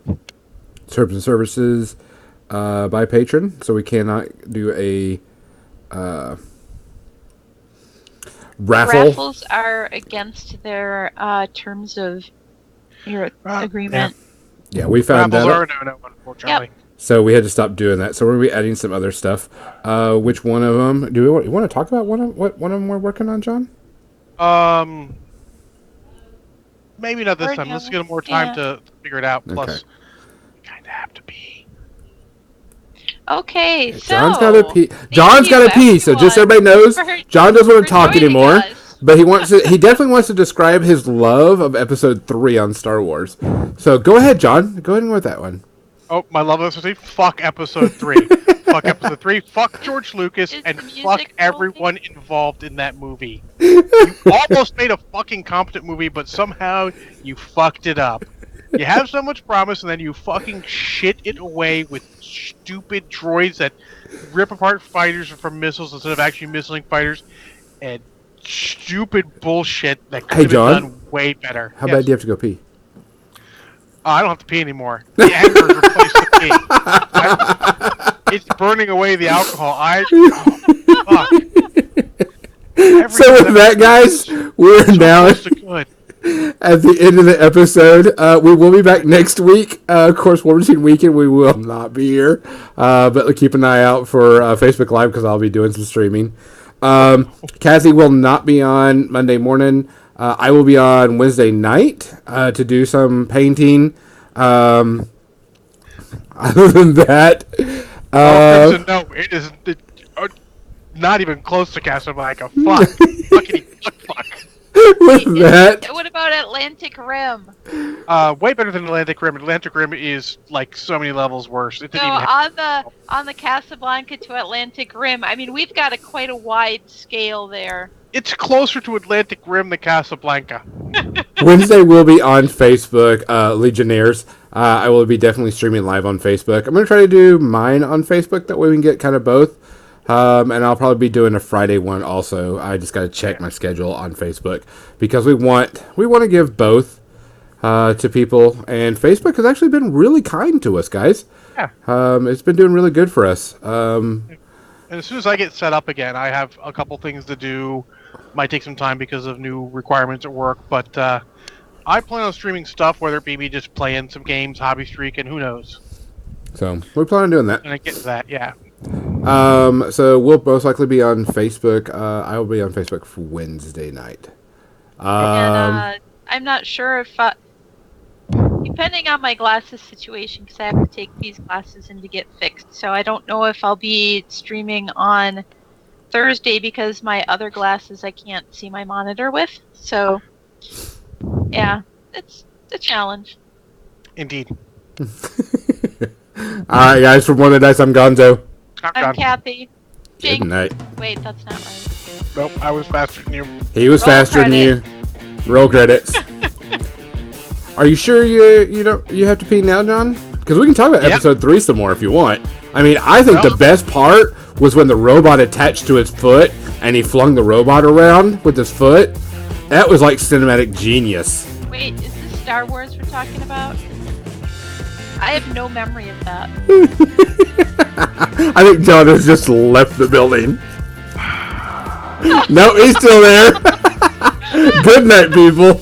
terms and services by patron, so we cannot do a raffle. Raffles are against their terms of your agreement. Yeah, we found Raffles that. are no, unfortunately. Yep. So we had to stop doing that. So we're going to be adding some other stuff. Which one of them? Do you want to talk about what one of them we're working on, John? Maybe not this time. Let's get more time to figure it out. Plus, Okay. we kind of have to pee. Okay, so John's got to pee. thank John's got to you, pee. So just so everyone, everybody knows, for- John doesn't want for to talk joining anymore. us. But he wants to. He definitely wants to describe his love of Episode 3 on Star Wars. So go ahead, John. Go ahead and go with that one. Oh, my love of episode 3. Fuck episode 3. Fuck episode 3. Fuck George Lucas Is and the music fuck rolling? everyone involved in that movie. You almost made a fucking competent movie, but somehow you fucked it up. You have so much promise, and then you fucking shit it away with stupid droids that rip apart fighters from missiles instead of actually missiling fighters, and stupid bullshit that could Hey, have John? been done way better. How Yes. bad do you have to go pee? I don't have to pee anymore. The anger has replaced the pee. It's burning away the alcohol. Fuck. So with that, guys, we're now Close to good. at the end of the episode. We will be back next week. Of course, Warmachine Weekend, we will not be here. But keep an eye out for Facebook Live because I'll be doing some streaming. Kathy will not be on Monday morning. I will be on Wednesday night to do some painting. Other than that, Crimson, no, it is not even close to Casablanca. Fuck. Fuckity fuck. with that, What about Atlantic Rim? Way better than Atlantic Rim. Atlantic Rim is like so many levels worse. It So didn't even have... on the Casablanca to Atlantic Rim, I mean, we've got quite a wide scale there. It's closer to Atlantic Rim than Casablanca. Wednesday will be on Facebook, Legionnaires. I will be definitely streaming live on Facebook. I'm going to try to do mine on Facebook. That way we can get kind of both. And I'll probably be doing a Friday one also. I just got to check my schedule on Facebook because we want to give both to people. And Facebook has actually been really kind to us, guys. Yeah. It's been doing really good for us. And as soon as I get set up again, I have a couple things to do. Might take some time because of new requirements at work, but I plan on streaming stuff, whether it be me just playing some games, hobby streak, and who knows. So we plan on doing that. And I get to that, yeah. So we'll most likely be on Facebook. I will be on Facebook for Wednesday night. And I'm not sure if, depending on my glasses situation, because I have to take these glasses in to get fixed. So I don't know if I'll be streaming on Thursday because my other glasses I can't see my monitor with. So, yeah, it's a challenge. Indeed. All right, guys. From One of the Dice, I'm Gonzo. I'm Done. Kathy. Good Jink. night. Wait, that's not right. Nope, I was faster than you. He was Roll faster than you. Roll credits. Are you sure you have to pee now, John? Because we can talk about Yep. episode 3 some more if you want. I mean, I think the best part was when the robot attached to his foot and he flung the robot around with his foot. That was like cinematic genius. Wait, is this Star Wars we're talking about? I have no memory of that. I think John has just left the building. No, he's still there. Good night, people.